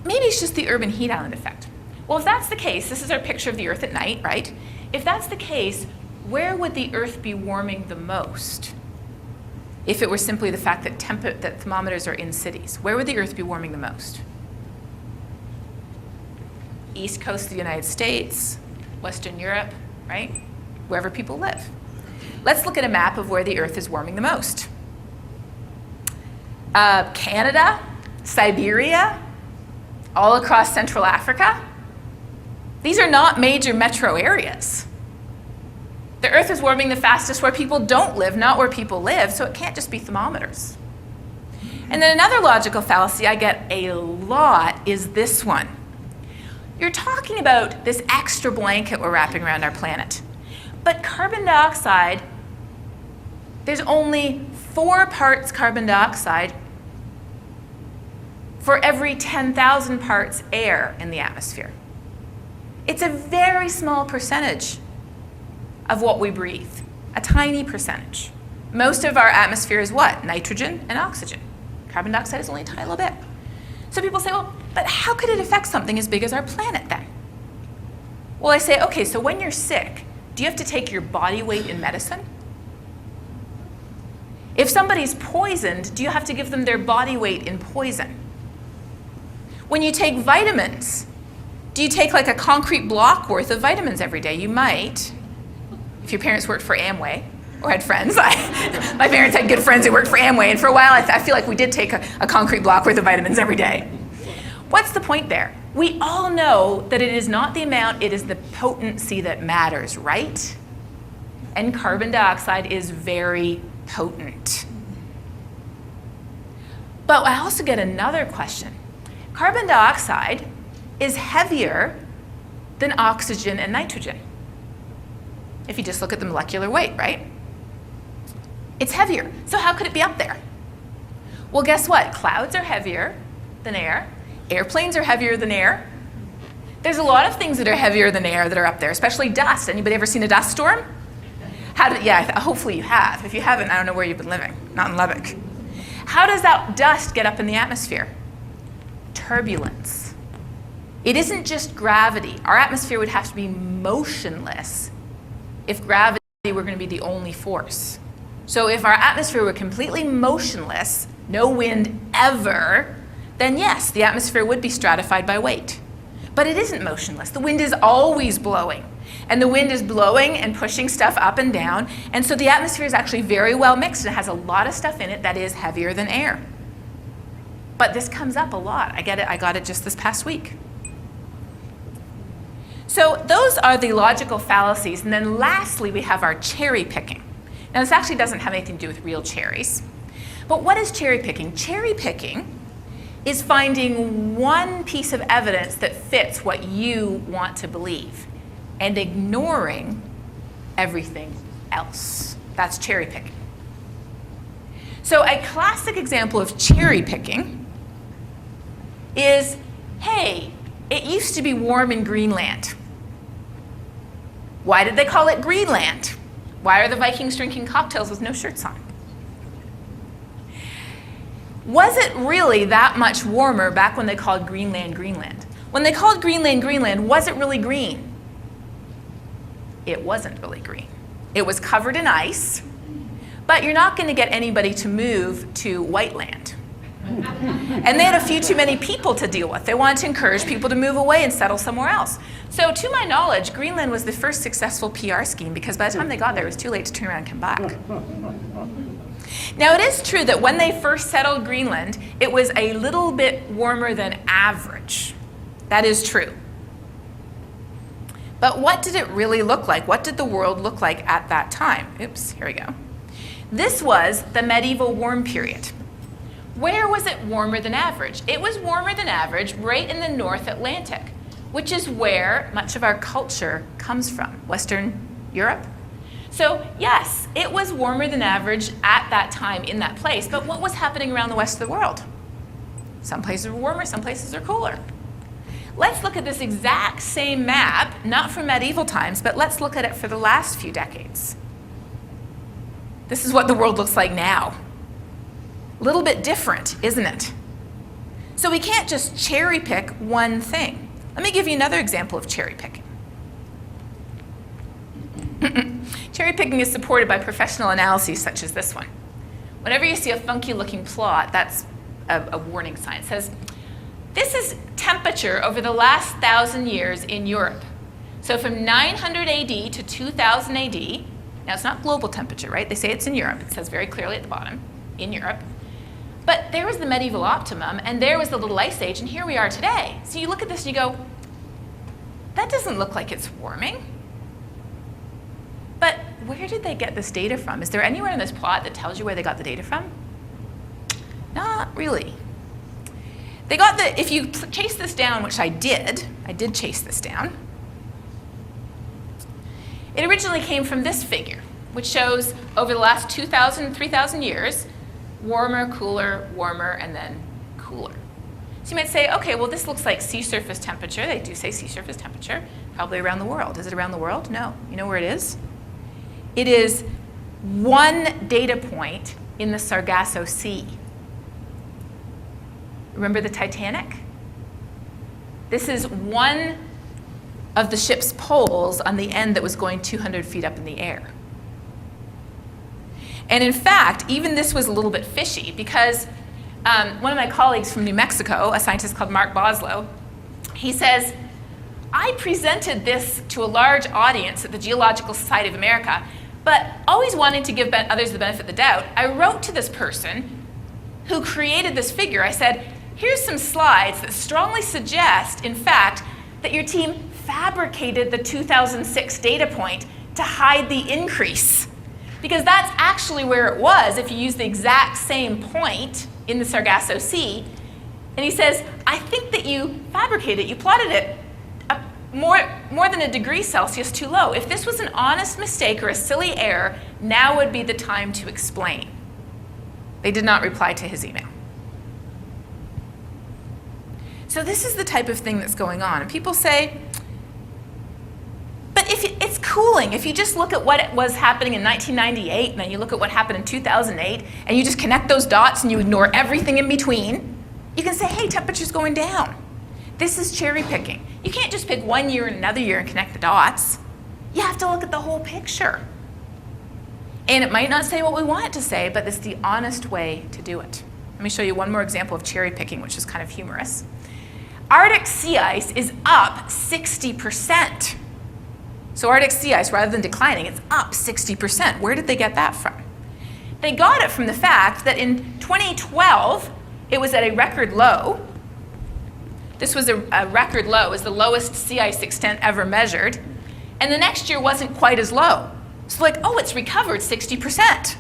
maybe it's just the urban heat island effect. Well, if that's the case, this is our picture of the Earth at night, right? If that's the case, where would the Earth be warming the most? If it were simply the fact that thermometers are in cities, where would the Earth be warming the most? East coast of the United States, Western Europe, right? Wherever people live. Let's look at a map of where the Earth is warming the most. Canada, Siberia, all across Central Africa. These are not major metro areas. The Earth is warming the fastest where people don't live, not where people live, so it can't just be thermometers. And then another logical fallacy I get a lot is this one. You're talking about this extra blanket we're wrapping around our planet. But carbon dioxide, there's only 4 parts carbon dioxide for every 10,000 parts air in the atmosphere. It's a very small percentage of what we breathe, a tiny percentage. Most of our atmosphere is what? Nitrogen and oxygen. Carbon dioxide is only a tiny little bit. So people say, well, but how could it affect something as big as our planet then? Well, I say, okay, so when you're sick, do you have to take your body weight in medicine? If somebody's poisoned, do you have to give them their body weight in poison? When you take vitamins, Do you take like a concrete block worth of vitamins every day? You might, if your parents worked for Amway or had friends. My parents had good friends who worked for Amway, and for a while I feel like we did take a concrete block worth of vitamins every day. What's the point there? We all know that it is not the amount, it is the potency that matters, right? And carbon dioxide is very potent. But I also get another question. Carbon dioxide is heavier than oxygen and nitrogen. If you just look at the molecular weight, right? It's heavier. So how could it be up there? Well, guess what? Clouds are heavier than air. Airplanes are heavier than air. There's a lot of things that are heavier than air that are up there, especially dust. Anybody ever seen a dust storm? Hopefully you have. If you haven't, I don't know where you've been living. Not in Lubbock. How does that dust get up in the atmosphere? Turbulence. It isn't just gravity. Our atmosphere would have to be motionless if gravity were going to be the only force. So if our atmosphere were completely motionless, no wind ever, then yes, the atmosphere would be stratified by weight. But it isn't motionless. The wind is always blowing. And the wind is blowing and pushing stuff up and down. And so the atmosphere is actually very well mixed. It has a lot of stuff in it that is heavier than air. But this comes up a lot. I get it. I got it just this past week. So those are the logical fallacies. And then lastly, we have our cherry picking. Now, this actually doesn't have anything to do with real cherries. But what is cherry picking? Cherry picking is finding one piece of evidence that fits what you want to believe and ignoring everything else. That's cherry picking. So a classic example of cherry picking is, hey, it used to be warm in Greenland. Why did they call it Greenland? Why are the Vikings drinking cocktails with no shirts on? Was it really that much warmer back when they called Greenland, Greenland? When they called Greenland, Greenland, was it really green? It wasn't really green. It was covered in ice, but you're not going to get anybody to move to Whiteland. And they had a few too many people to deal with. They wanted to encourage people to move away and settle somewhere else. So to my knowledge, Greenland was the first successful PR scheme because by the time they got there, it was too late to turn around and come back. Now, it is true that when they first settled Greenland, it was a little bit warmer than average. That is true. But what did it really look like? What did the world look like at that time? Oops, here we go. This was the medieval warm period. Where was it warmer than average? It was warmer than average right in the North Atlantic, which is where much of our culture comes from, Western Europe. So yes, it was warmer than average at that time in that place, but what was happening around the rest of the world? Some places were warmer, some places are cooler. Let's look at this exact same map, not from medieval times, but let's look at it for the last few decades. This is what the world looks like now. A little bit different, isn't it? So we can't just cherry pick one thing. Let me give you another example of cherry picking. Cherry picking is supported by professional analyses such as this one. Whenever you see a funky looking plot, that's a warning sign. It says, this is temperature over the last 1,000 years in Europe. So from 900 AD to 2000 AD, now it's not global temperature, right? They say it's in Europe. It says very clearly at the bottom, in Europe. But there was the medieval optimum, and there was the little ice age, and here we are today. So you look at this and you go, that doesn't look like it's warming. But where did they get this data from? Is there anywhere in this plot that tells you where they got the data from? Not really. They got the, if you chase this down, which I did chase this down. It originally came from this figure, which shows over the last 2,000, 3,000 years, warmer, cooler, warmer, and then cooler. So you might say, okay, well, this looks like sea surface temperature. They do say sea surface temperature, probably around the world. Is it around the world? No. You know where it is? It is one data point in the Sargasso Sea. Remember the Titanic? This is one of the ship's poles on the end that was going 200 feet up in the air. And in fact, even this was a little bit fishy because one of my colleagues from New Mexico, a scientist called Mark Boslow, he says, I presented this to a large audience at the Geological Society of America, but always wanting to give others the benefit of the doubt, I wrote to this person who created this figure. I said, here's some slides that strongly suggest, in fact, that your team fabricated the 2006 data point to hide the increase. Because that's actually where it was if you use the exact same point in the Sargasso Sea. And he says, I think that you fabricated it, you plotted it more than a degree Celsius too low. If this was an honest mistake or a silly error, now would be the time to explain. They did not reply to his email. So this is the type of thing that's going on. And people say, but if it's cooling, if you just look at what was happening in 1998 and then you look at what happened in 2008 and you just connect those dots and you ignore everything in between, you can say, hey, temperature's going down. This is cherry picking. You can't just pick one year and another year and connect the dots. You have to look at the whole picture. And it might not say what we want it to say, but it's the honest way to do it. Let me show you one more example of cherry picking, which is kind of humorous. Arctic sea ice is up 60%. So Arctic sea ice, rather than declining, it's up 60%. Where did they get that from? They got it from the fact that in 2012, it was at a record low. This was a record low. It was the lowest sea ice extent ever measured. And the next year wasn't quite as low. So like, oh, it's recovered 60%.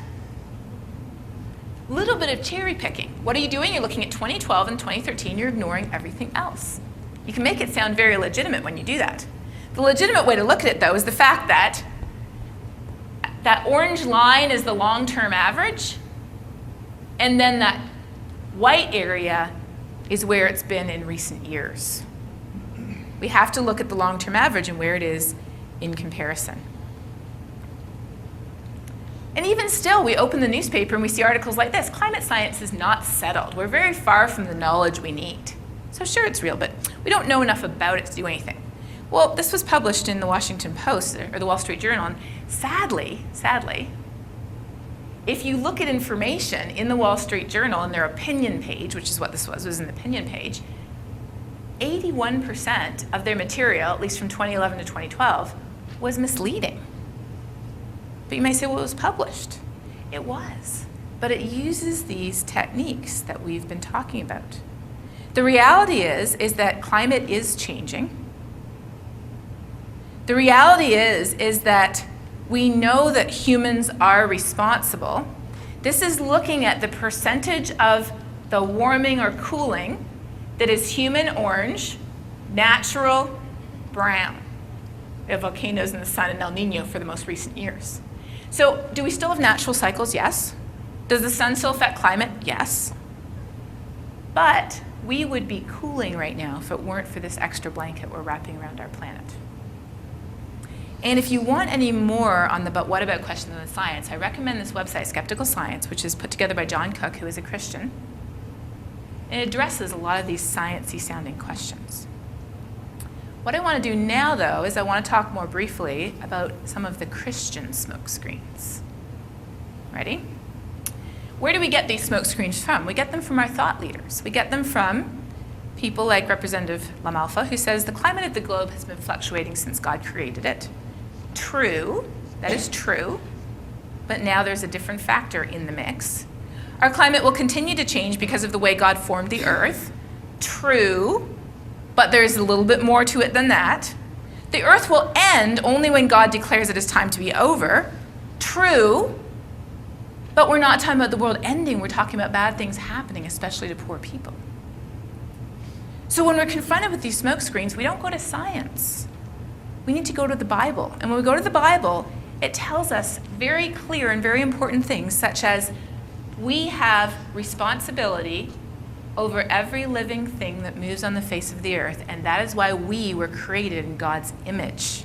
Little bit of cherry picking. What are you doing? You're looking at 2012 and 2013. You're ignoring everything else. You can make it sound very legitimate when you do that. The legitimate way to look at it, though, is the fact that that orange line is the long-term average, and then that white area is where it's been in recent years. We have to look at the long-term average and where it is in comparison. And even still, we open the newspaper and we see articles like this. Climate science is not settled. We're very far from the knowledge we need. So sure, it's real, but we don't know enough about it to do anything. Well, this was published in the Washington Post or the Wall Street Journal, and sadly, if you look at information in the Wall Street Journal in their opinion page, which is what this was an opinion page, 81% of their material, at least from 2011 to 2012, was misleading. But you may say, well, it was published. It was, but it uses these techniques that we've been talking about. The reality is that climate is changing. The reality is that we know that humans are responsible. This is looking at the percentage of the warming or cooling that is human orange, natural brown. We have volcanoes in the sun and El Nino for the most recent years. So do we still have natural cycles? Yes. Does the sun still affect climate? Yes. But we would be cooling right now if it weren't for this extra blanket we're wrapping around our planet. And if you want any more on the but what about questions in the science, I recommend this website, Skeptical Science, which is put together by John Cook, who is a Christian. And it addresses a lot of these sciencey sounding questions. What I want to do now, though, is I want to talk more briefly about some of the Christian smokescreens. Ready? Where do we get these smokescreens from? We get them from our thought leaders. We get them from people like Representative Lamalfa, who says the climate of the globe has been fluctuating since God created it. True, that is true, but now there's a different factor in the mix. Our climate will continue to change because of the way God formed the earth. True, but there's a little bit more to it than that. The earth will end only when God declares it is time to be over. True, but we're not talking about the world ending, we're talking about bad things happening, especially to poor people. So when we're confronted with these smokescreens, we don't go to science. We need to go to the Bible. And when we go to the Bible, it tells us very clear and very important things, such as we have responsibility over every living thing that moves on the face of the earth, and that is why we were created in God's image.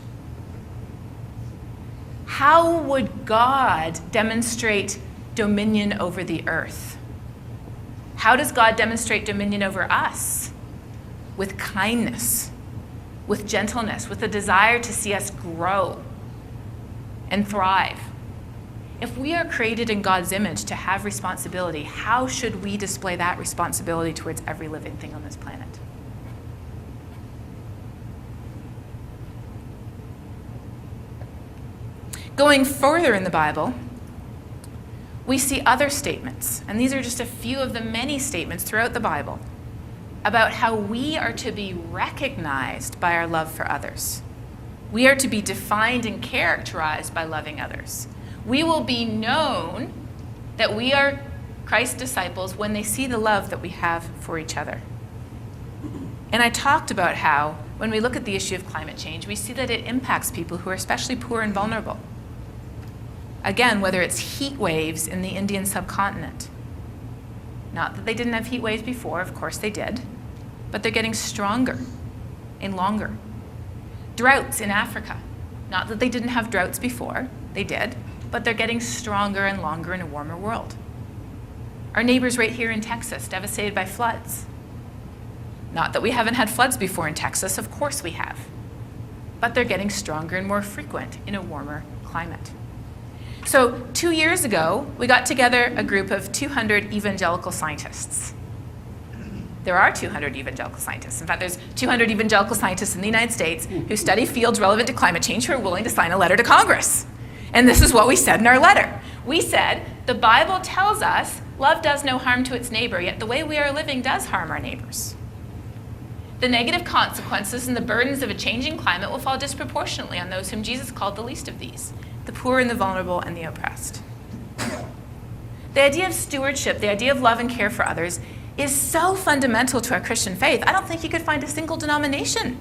How would God demonstrate dominion over the earth? How does God demonstrate dominion over us? With kindness, with gentleness, with a desire to see us grow and thrive. If we are created in God's image to have responsibility, how should we display that responsibility towards every living thing on this planet? Going further in the Bible, we see other statements, and these are just a few of the many statements throughout the Bible about how we are to be recognized by our love for others. We are to be defined and characterized by loving others. We will be known that we are Christ's disciples when they see the love that we have for each other. And I talked about how, when we look at the issue of climate change, we see that it impacts people who are especially poor and vulnerable. Again, whether it's heat waves in the Indian subcontinent. Not that they didn't have heat waves before, of course they did, but they're getting stronger and longer. Droughts in Africa. Not that they didn't have droughts before, they did, but they're getting stronger and longer in a warmer world. Our neighbors right here in Texas, devastated by floods. Not that we haven't had floods before in Texas, of course we have. But they're getting stronger and more frequent in a warmer climate. So 2 years ago, we got together a group of 200 evangelical scientists. There are 200 evangelical scientists. In fact, there's 200 evangelical scientists in the United States who study fields relevant to climate change who are willing to sign a letter to Congress. And this is what we said in our letter. We said, the Bible tells us love does no harm to its neighbor, yet the way we are living does harm our neighbors. The negative consequences and the burdens of a changing climate will fall disproportionately on those whom Jesus called the least of these, the poor and the vulnerable and the oppressed. The idea of stewardship, the idea of love and care for others, is so fundamental to our Christian faith. I don't think you could find a single denomination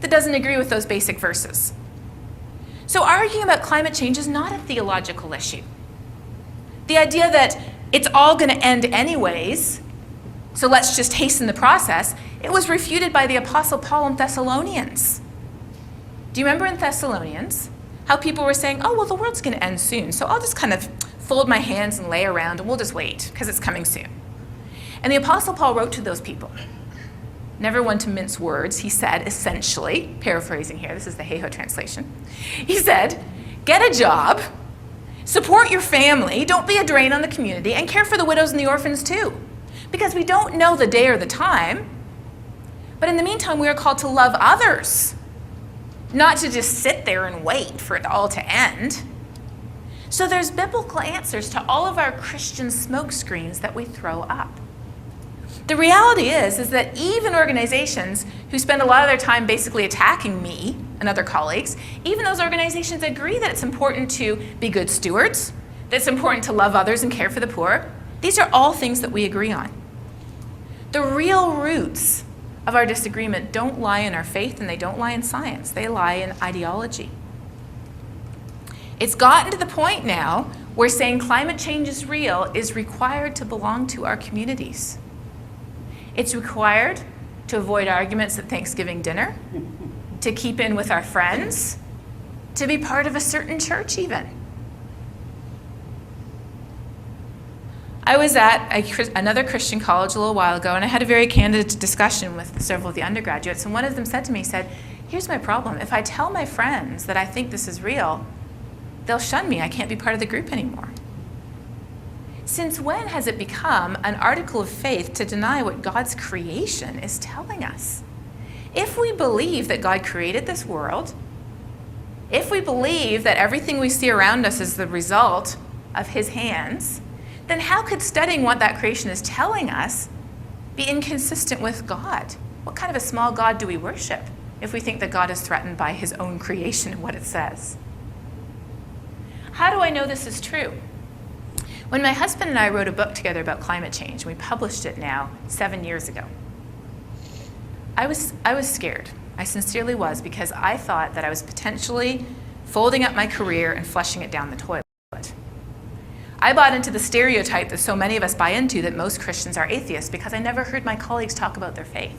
that doesn't agree with those basic verses. So arguing about climate change is not a theological issue. The idea that it's all going to end anyways, so let's just hasten the process, it was refuted by the Apostle Paul in Thessalonians. Do you remember in Thessalonians how people were saying, oh, well, the world's going to end soon, so I'll just kind of fold my hands and lay around and we'll just wait because it's coming soon. And the Apostle Paul wrote to those people. Never one to mince words, he said, essentially, paraphrasing here, this is the Hayhoe translation. He said, get a job, support your family, don't be a drain on the community, and care for the widows and the orphans too. Because we don't know the day or the time, but in the meantime, we are called to love others, not to just sit there and wait for it all to end. So there's biblical answers to all of our Christian smokescreens that we throw up. The reality is that even organizations who spend a lot of their time basically attacking me and other colleagues, even those organizations agree that it's important to be good stewards, that it's important to love others and care for the poor. These are all things that we agree on. The real roots of our disagreement don't lie in our faith and they don't lie in science. They lie in ideology. It's gotten to the point now where saying climate change is real is required to belong to our communities. It's required to avoid arguments at Thanksgiving dinner, to keep in with our friends, to be part of a certain church even. I was at another Christian college a little while ago, and I had a very candid discussion with several of the undergraduates, and one of them said to me, here's my problem. If I tell my friends that I think this is real, they'll shun me. I can't be part of the group anymore. Since when has it become an article of faith to deny what God's creation is telling us? If we believe that God created this world, if we believe that everything we see around us is the result of his hands, then how could studying what that creation is telling us be inconsistent with God? What kind of a small God do we worship if we think that God is threatened by his own creation and what it says? How do I know this is true? When my husband and I wrote a book together about climate change, we published it now 7 years ago. I was scared. I sincerely was, because I thought that I was potentially folding up my career and flushing it down the toilet. I bought into the stereotype that so many of us buy into, that most Christians are atheists, because I never heard my colleagues talk about their faith.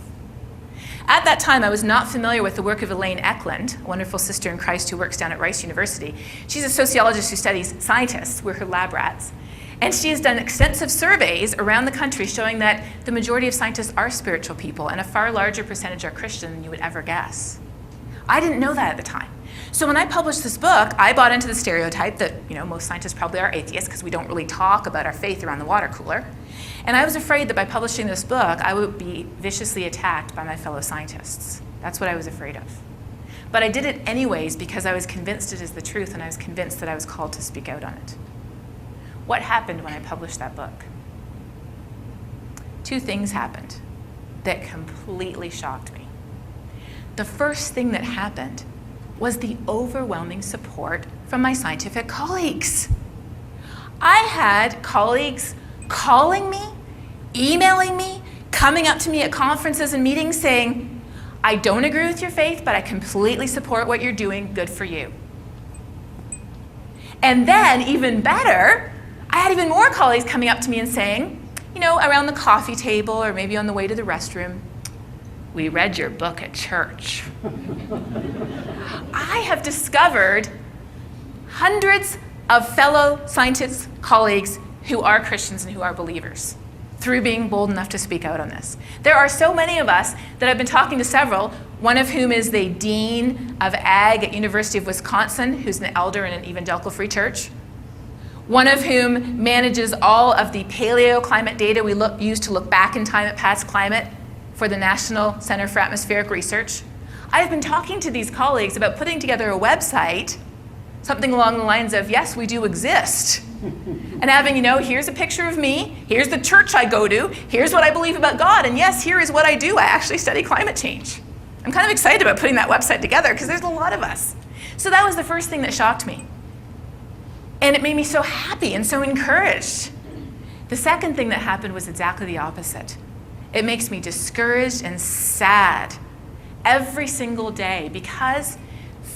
At that time, I was not familiar with the work of Elaine Eklund, a wonderful sister in Christ who works down at Rice University. She's a sociologist who studies scientists. We're her lab rats. And she has done extensive surveys around the country showing that the majority of scientists are spiritual people, and a far larger percentage are Christian than you would ever guess. I didn't know that at the time. So when I published this book, I bought into the stereotype that, most scientists probably are atheists because we don't really talk about our faith around the water cooler. And I was afraid that by publishing this book, I would be viciously attacked by my fellow scientists. That's what I was afraid of. But I did it anyways because I was convinced it is the truth, and I was convinced that I was called to speak out on it. What happened when I published that book? Two things happened that completely shocked me. The first thing that happened was the overwhelming support from my scientific colleagues. I had colleagues calling me, emailing me, coming up to me at conferences and meetings saying, I don't agree with your faith, but I completely support what you're doing. Good for you. And then, even better, I had even more colleagues coming up to me and saying, around the coffee table or maybe on the way to the restroom, we read your book at church. I have discovered hundreds of fellow scientists, colleagues who are Christians and who are believers through being bold enough to speak out on this. There are so many of us that I've been talking to several, one of whom is the Dean of Ag at University of Wisconsin, who's an elder in an evangelical free church. One of whom manages all of the paleoclimate data we use to look back in time at past climate for the National Center for Atmospheric Research. I've been talking to these colleagues about putting together a website, something along the lines of, yes, we do exist. And having, here's a picture of me, here's the church I go to, here's what I believe about God, and yes, here is what I do. I actually study climate change. I'm kind of excited about putting that website together because there's a lot of us. So that was the first thing that shocked me. And it made me so happy and so encouraged. The second thing that happened was exactly the opposite. It makes me discouraged and sad every single day because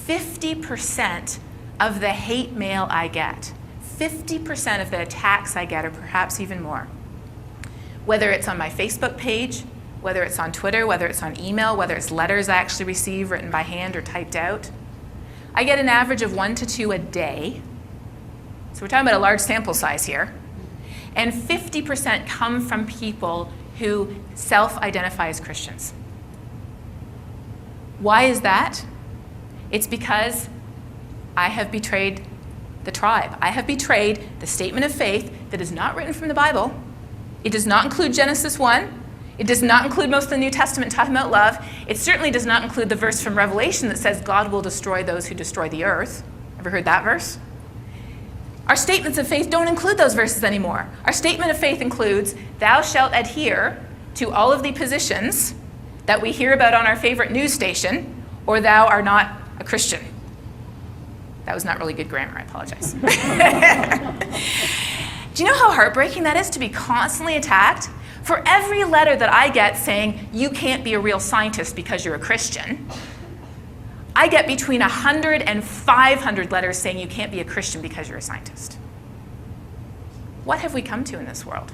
50% of the hate mail I get, 50% of the attacks I get, or perhaps even more, whether it's on my Facebook page, whether it's on Twitter, whether it's on email, whether it's letters I actually receive written by hand or typed out, I get an average of 1 to 2 a day. So we're talking about a large sample size here. And 50% come from people who self-identify as Christians. Why is that? It's because I have betrayed the tribe. I have betrayed the statement of faith that is not written from the Bible. It does not include Genesis 1. It does not include most of the New Testament talking about love. It certainly does not include the verse from Revelation that says God will destroy those who destroy the earth. Ever heard that verse? Our statements of faith don't include those verses anymore. Our statement of faith includes, thou shalt adhere to all of the positions that we hear about on our favorite news station, or thou art not a Christian. That was not really good grammar, I apologize. Do you know how heartbreaking that is to be constantly attacked? For every letter that I get saying, you can't be a real scientist because you're a Christian, I get between 100 and 500 letters saying you can't be a Christian because you're a scientist. What have we come to in this world?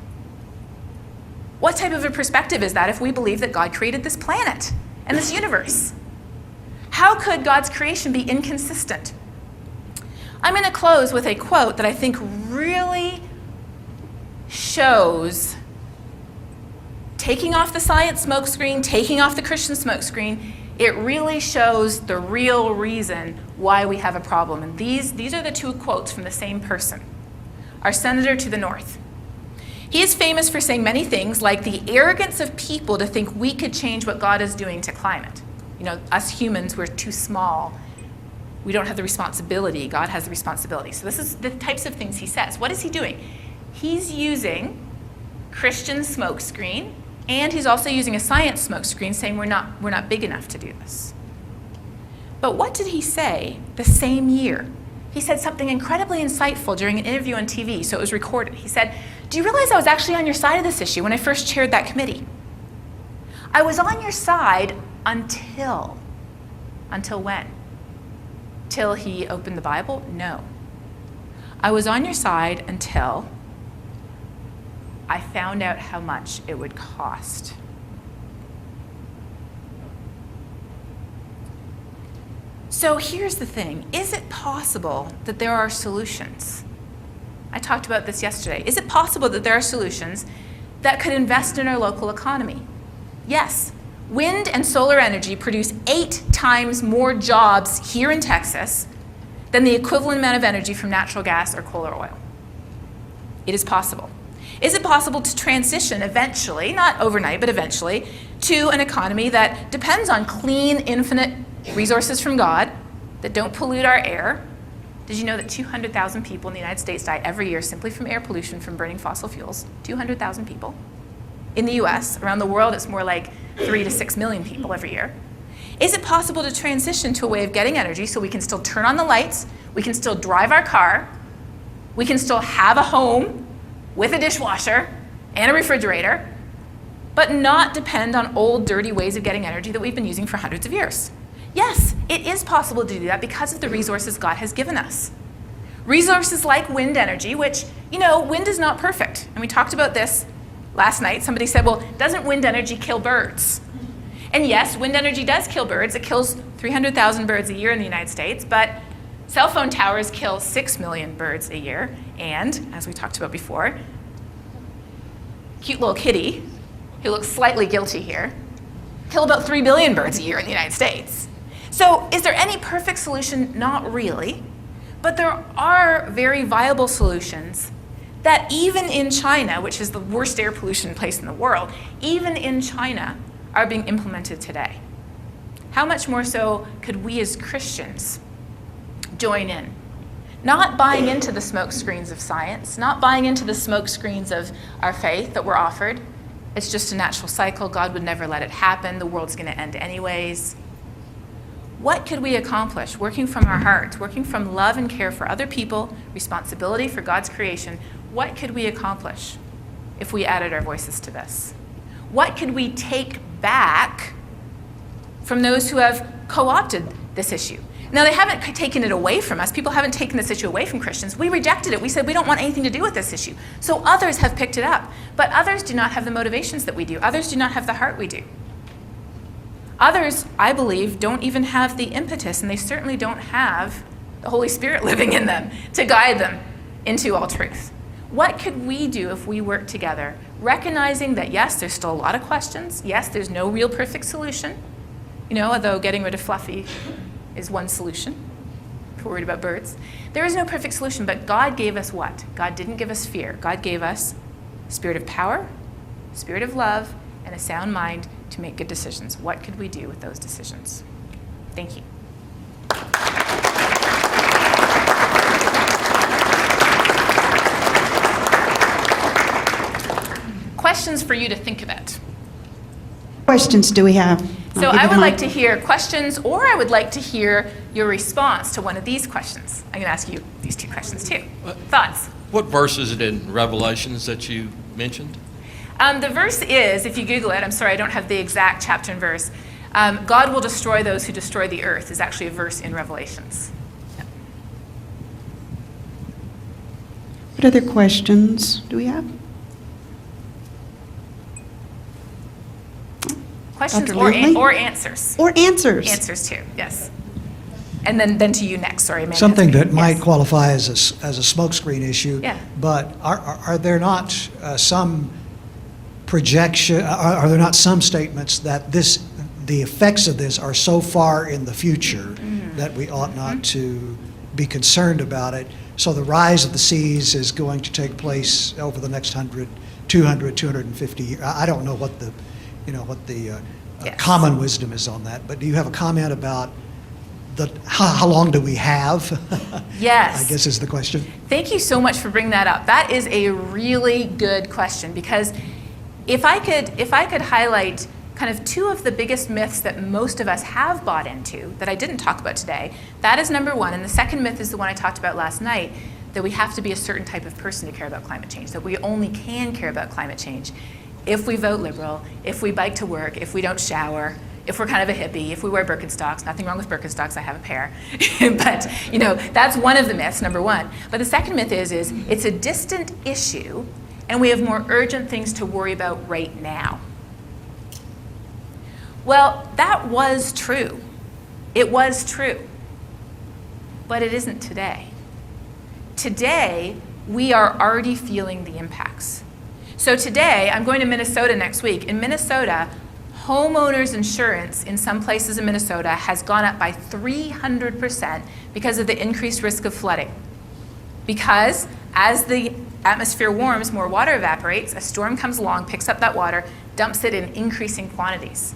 What type of a perspective is that if we believe that God created this planet and this universe? How could God's creation be inconsistent? I'm going to close with a quote that I think really shows taking off the science smokescreen, taking off the Christian smokescreen. It really shows the real reason why we have a problem. And these are the two quotes from the same person, our senator to the north. He is famous for saying many things like the arrogance of people to think we could change what God is doing to climate. Us humans, we're too small. We don't have the responsibility. God has the responsibility. So this is the types of things he says. What is he doing? He's using Christian smokescreen, and he's also using a science smokescreen saying we're not big enough to do this. But what did he say the same year? He said something incredibly insightful during an interview on TV, so it was recorded. He said, do you realize I was actually on your side of this issue when I first chaired that committee? I was on your side until when? Till he opened the Bible? No. I was on your side until I found out how much it would cost. So here's the thing. Is it possible that there are solutions? I talked about this yesterday. Is it possible that there are solutions that could invest in our local economy? Yes. Wind and solar energy produce 8 times more jobs here in Texas than the equivalent amount of energy from natural gas or coal or oil. It is possible. Is it possible to transition eventually, not overnight, but eventually, to an economy that depends on clean, resources from God that don't pollute our air. Did you know that 200,000 people in the United States die every year simply from air pollution from burning fossil fuels? 200,000 people. In the US, around the world, it's more like 3 to 6 million people every year. Is it possible to transition to a way of getting energy so we can still turn on the lights, we can still drive our car, we can still have a home with a dishwasher and a refrigerator, but not depend on old, dirty ways of getting energy that we've been using for hundreds of years? Yes, it is possible to do that because of the resources God has given us. Resources like wind energy, which, wind is not perfect. And we talked about this last night. Somebody said, well, doesn't wind energy kill birds? And yes, wind energy does kill birds. It kills 300,000 birds a year in the United States, but cell phone towers kill 6 million birds a year. And, as we talked about before, cute little kitty, who looks slightly guilty here, kill about 3 billion birds a year in the United States. So is there any perfect solution? Not really. But there are very viable solutions that even in China, which is the worst air pollution place in the world, even in China, are being implemented today. How much more so could we as Christians join in? Not buying into the smoke screens of science, not buying into the smoke screens of our faith that we're offered. It's just a natural cycle. God would never let it happen. The world's going to end anyways. What could we accomplish working from our hearts, working from love and care for other people, responsibility for God's creation? What could we accomplish if we added our voices to this? What could we take back from those who have co-opted this issue? Now, they haven't taken it away from us. People haven't taken this issue away from Christians. We rejected it. We said we don't want anything to do with this issue. So others have picked it up. But others do not have the motivations that we do. Others do not have the heart we do. Others, I believe, don't even have the impetus, and they certainly don't have the Holy Spirit living in them to guide them into all truth. What could we do if we work together, recognizing that, yes, there's still a lot of questions. Yes, there's no real perfect solution. Although getting rid of Fluffy is one solution, if we're worried about birds. There is no perfect solution, but God gave us what? God didn't give us fear. God gave us a spirit of power, a spirit of love, and a sound mind to make good decisions. What could we do with those decisions? Thank you. Questions for you to think about. Questions do we have? So I would like to hear questions, or I would like to hear your response to one of these questions. I'm going to ask you these two questions too. Thoughts? What verse is it in Revelations that you mentioned? The verse is, if you Google it, I'm sorry, I don't have the exact chapter and verse. God will destroy those who destroy the earth is actually a verse in Revelations. Yeah. What other questions do we have? Questions or answers? Or answers. Answers too, yes. And then to you next, sorry. Amanda. Something that might qualify as a smokescreen issue. Yeah. But are there not some projection, are there not some statements that the effects of this are so far in the future that we ought not to be concerned about it? So the rise of the seas is going to take place over the next 100, 200, 250 years. I don't know what the common wisdom is on that, but do you have a comment about how long do we have? Yes. I guess is the question. Thank you so much for bringing that up. That is a really good question, because if I could highlight kind of two of the biggest myths that most of us have bought into that I didn't talk about today, that is number one. And the second myth is the one I talked about last night, that we have to be a certain type of person to care about climate change, that we only can care about climate change if we vote liberal, if we bike to work, if we don't shower, if we're kind of a hippie, if we wear Birkenstocks. Nothing wrong with Birkenstocks, I have a pair. But, that's one of the myths, number one. But the second myth is it's a distant issue, and we have more urgent things to worry about right now. Well, that was true. It was true. But it isn't today. Today, we are already feeling the impacts. So today, I'm going to Minnesota next week. In Minnesota, homeowners insurance in some places in Minnesota has gone up by 300% because of the increased risk of flooding. Because as the atmosphere warms, more water evaporates, a storm comes along, picks up that water, dumps it in increasing quantities.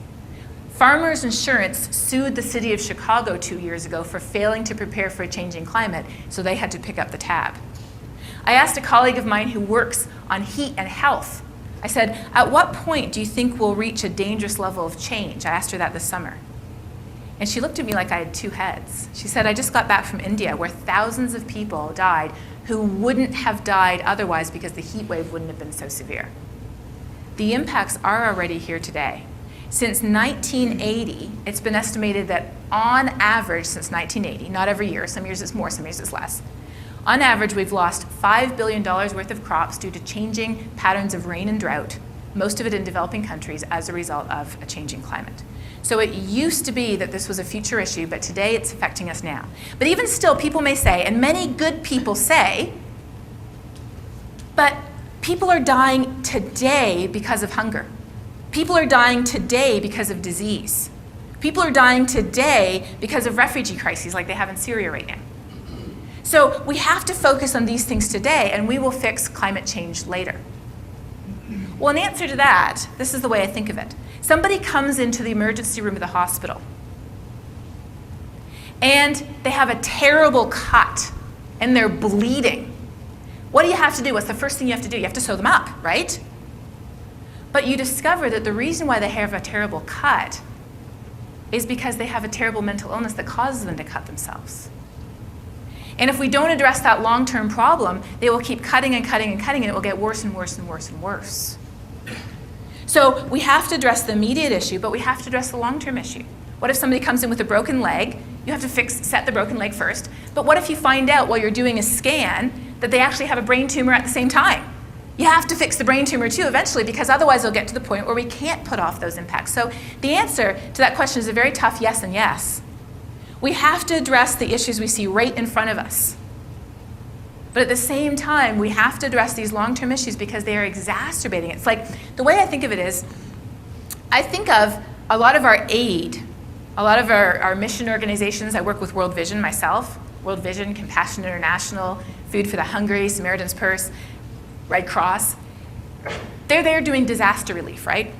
Farmers Insurance sued the city of Chicago 2 years ago for failing to prepare for a changing climate, so they had to pick up the tab. I asked a colleague of mine who works on heat and health, I said, at what point do you think we'll reach a dangerous level of change? I asked her that this summer. And she looked at me like I had two heads. She said, I just got back from India where thousands of people died who wouldn't have died otherwise because the heat wave wouldn't have been so severe. The impacts are already here today. Since 1980, it's been estimated that on average since 1980, not every year, some years it's more, some years it's less, on average we've lost $5 billion worth of crops due to changing patterns of rain and drought, most of it in developing countries as a result of a changing climate. So it used to be that this was a future issue, but today it's affecting us now. But even still, people may say, and many good people say, but people are dying today because of hunger. People are dying today because of disease. People are dying today because of refugee crises like they have in Syria right now. So we have to focus on these things today, and we will fix climate change later. Well, in answer to that, this is the way I think of it. Somebody comes into the emergency room of the hospital, and they have a terrible cut, and they're bleeding. What do you have to do? What's the first thing you have to do? You have to sew them up, right? But you discover that the reason why they have a terrible cut is because they have a terrible mental illness that causes them to cut themselves. And if we don't address that long-term problem, they will keep cutting and cutting and cutting, and it will get worse and worse and worse and worse. So we have to address the immediate issue, but we have to address the long-term issue. What if somebody comes in with a broken leg? You have to set the broken leg first. But what if you find out while you're doing a scan that they actually have a brain tumor at the same time? You have to fix the brain tumor too eventually, because otherwise they'll get to the point where we can't put off those impacts. So the answer to that question is a very tough yes and yes. We have to address the issues we see right in front of us. But at the same time, we have to address these long-term issues because they are exacerbating it. It's like, the way I think of it is, I think of a lot of our aid, a lot of our mission organizations. I work with World Vision myself, World Vision, Compassion International, Food for the Hungry, Samaritan's Purse, Red Cross. They're there doing disaster relief, right?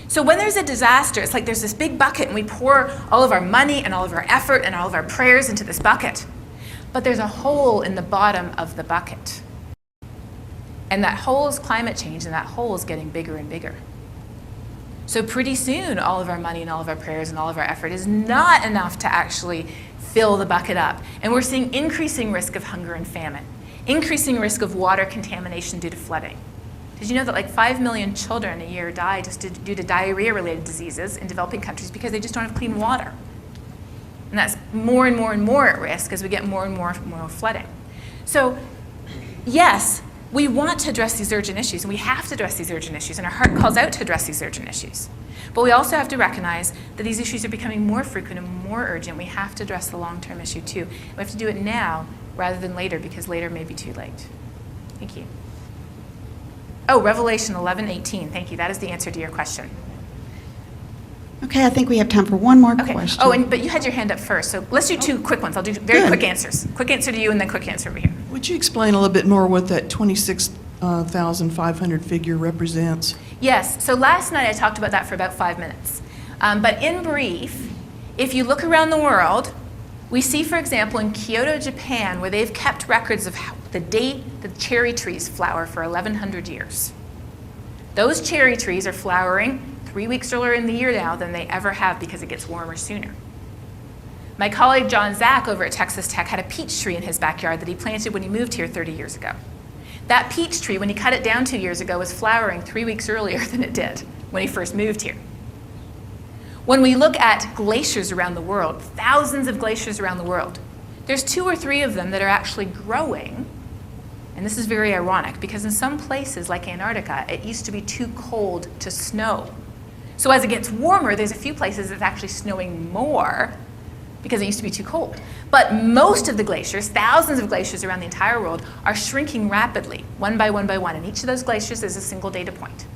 So when there's a disaster, it's like there's this big bucket and we pour all of our money and all of our effort and all of our prayers into this bucket. But there's a hole in the bottom of the bucket. And that hole is climate change, and that hole is getting bigger and bigger. So pretty soon, all of our money and all of our prayers and all of our effort is not enough to actually fill the bucket up. And we're seeing increasing risk of hunger and famine, increasing risk of water contamination due to flooding. Did you know that like 5 million children a year die just due to diarrhea-related diseases in developing countries because they just don't have clean water? And that's more and more and more at risk as we get more and more flooding. So yes, we want to address these urgent issues, and we have to address these urgent issues, and our heart calls out to address these urgent issues. But we also have to recognize that these issues are becoming more frequent and more urgent. We have to address the long-term issue too. We have to do it now rather than later, because later may be too late. Thank you. Oh, Revelation 11:18. Thank you. That is the answer to your question. Okay, I think we have time for one more Okay. question. Oh, but you had your hand up first, so let's do two quick ones. I'll do very Good. quick answers. Quick answer to you, and then quick answer over here. Would you explain a little bit more what that 26,500 figure represents? Yes. So last night I talked about that for about 5 minutes. But in brief, if you look around the world, we see, for example, in Kyoto, Japan, where they've kept records of the date the cherry trees flower for 1,100 years. Those cherry trees are flowering 3 weeks earlier in the year now than they ever have because it gets warmer sooner. My colleague John Zach over at Texas Tech had a peach tree in his backyard that he planted when he moved here 30 years ago. That peach tree, when he cut it down 2 years ago, was flowering 3 weeks earlier than it did when he first moved here. When we look at glaciers around the world, thousands of glaciers around the world, there's 2 or 3 of them that are actually growing. And this is very ironic because in some places like Antarctica, it used to be too cold to snow. So as it gets warmer, there's a few places it's actually snowing more because it used to be too cold. But most of the glaciers, thousands of glaciers around the entire world, are shrinking rapidly, one by one by one. And each of those glaciers is a single data point.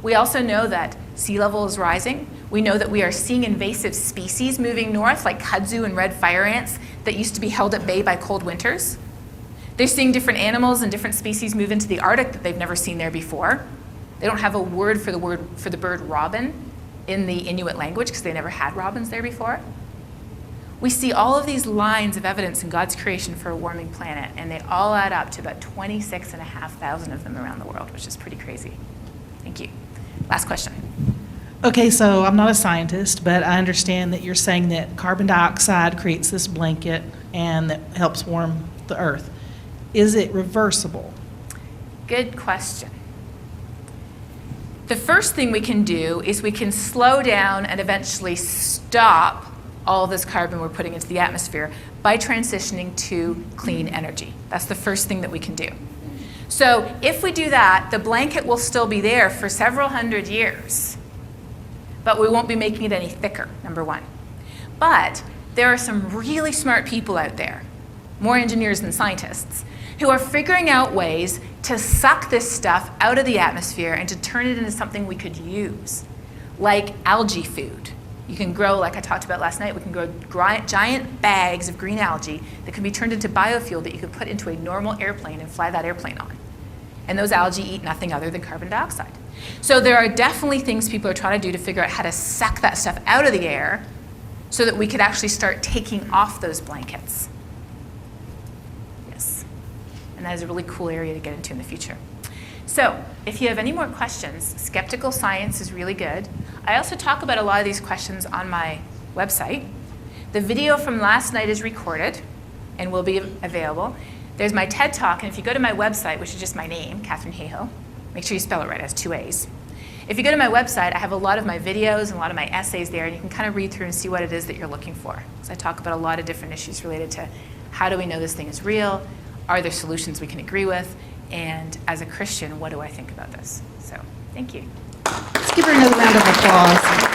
We also know that sea level is rising. We know that we are seeing invasive species moving north, like kudzu and red fire ants that used to be held at bay by cold winters. They're seeing different animals and different species move into the Arctic that they've never seen there before. They don't have a word for the bird robin. in the Inuit language because they never had robins there before. We see all of these lines of evidence in God's creation for a warming planet, and they all add up to about 26,500 of them around the world, which is pretty crazy. Thank you. Last question. Okay, so I'm not a scientist, but I understand that you're saying that carbon dioxide creates this blanket and that helps warm the earth. Is it reversible? Good question. The first thing we can do is we can slow down and eventually stop all this carbon we're putting into the atmosphere by transitioning to clean energy. That's the first thing that we can do. So if we do that, the blanket will still be there for several hundred years, but we won't be making it any thicker, number one. But there are some really smart people out there, more engineers than scientists, who are figuring out ways to suck this stuff out of the atmosphere and to turn it into something we could use, like algae food. You can grow, like I talked about last night, we can grow giant bags of green algae that can be turned into biofuel that you could put into a normal airplane and fly that airplane on. And those algae eat nothing other than carbon dioxide. So there are definitely things people are trying to do to figure out how to suck that stuff out of the air so that we could actually start taking off those blankets. Yes. And that is a really cool area to get into in the future. So if you have any more questions, skeptical science is really good. I also talk about a lot of these questions on my website. The video from last night is recorded and will be available. There's my TED Talk, and if you go to my website, which is just my name, Katharine Hayhoe, make sure you spell it right, it has 2 A's. If you go to my website, I have a lot of my videos and a lot of my essays there, and you can kind of read through and see what it is that you're looking for. So I talk about a lot of different issues related to how do we know this thing is real, are there solutions we can agree with, and as a Christian, what do I think about this? So, thank you. Let's give her another round of applause.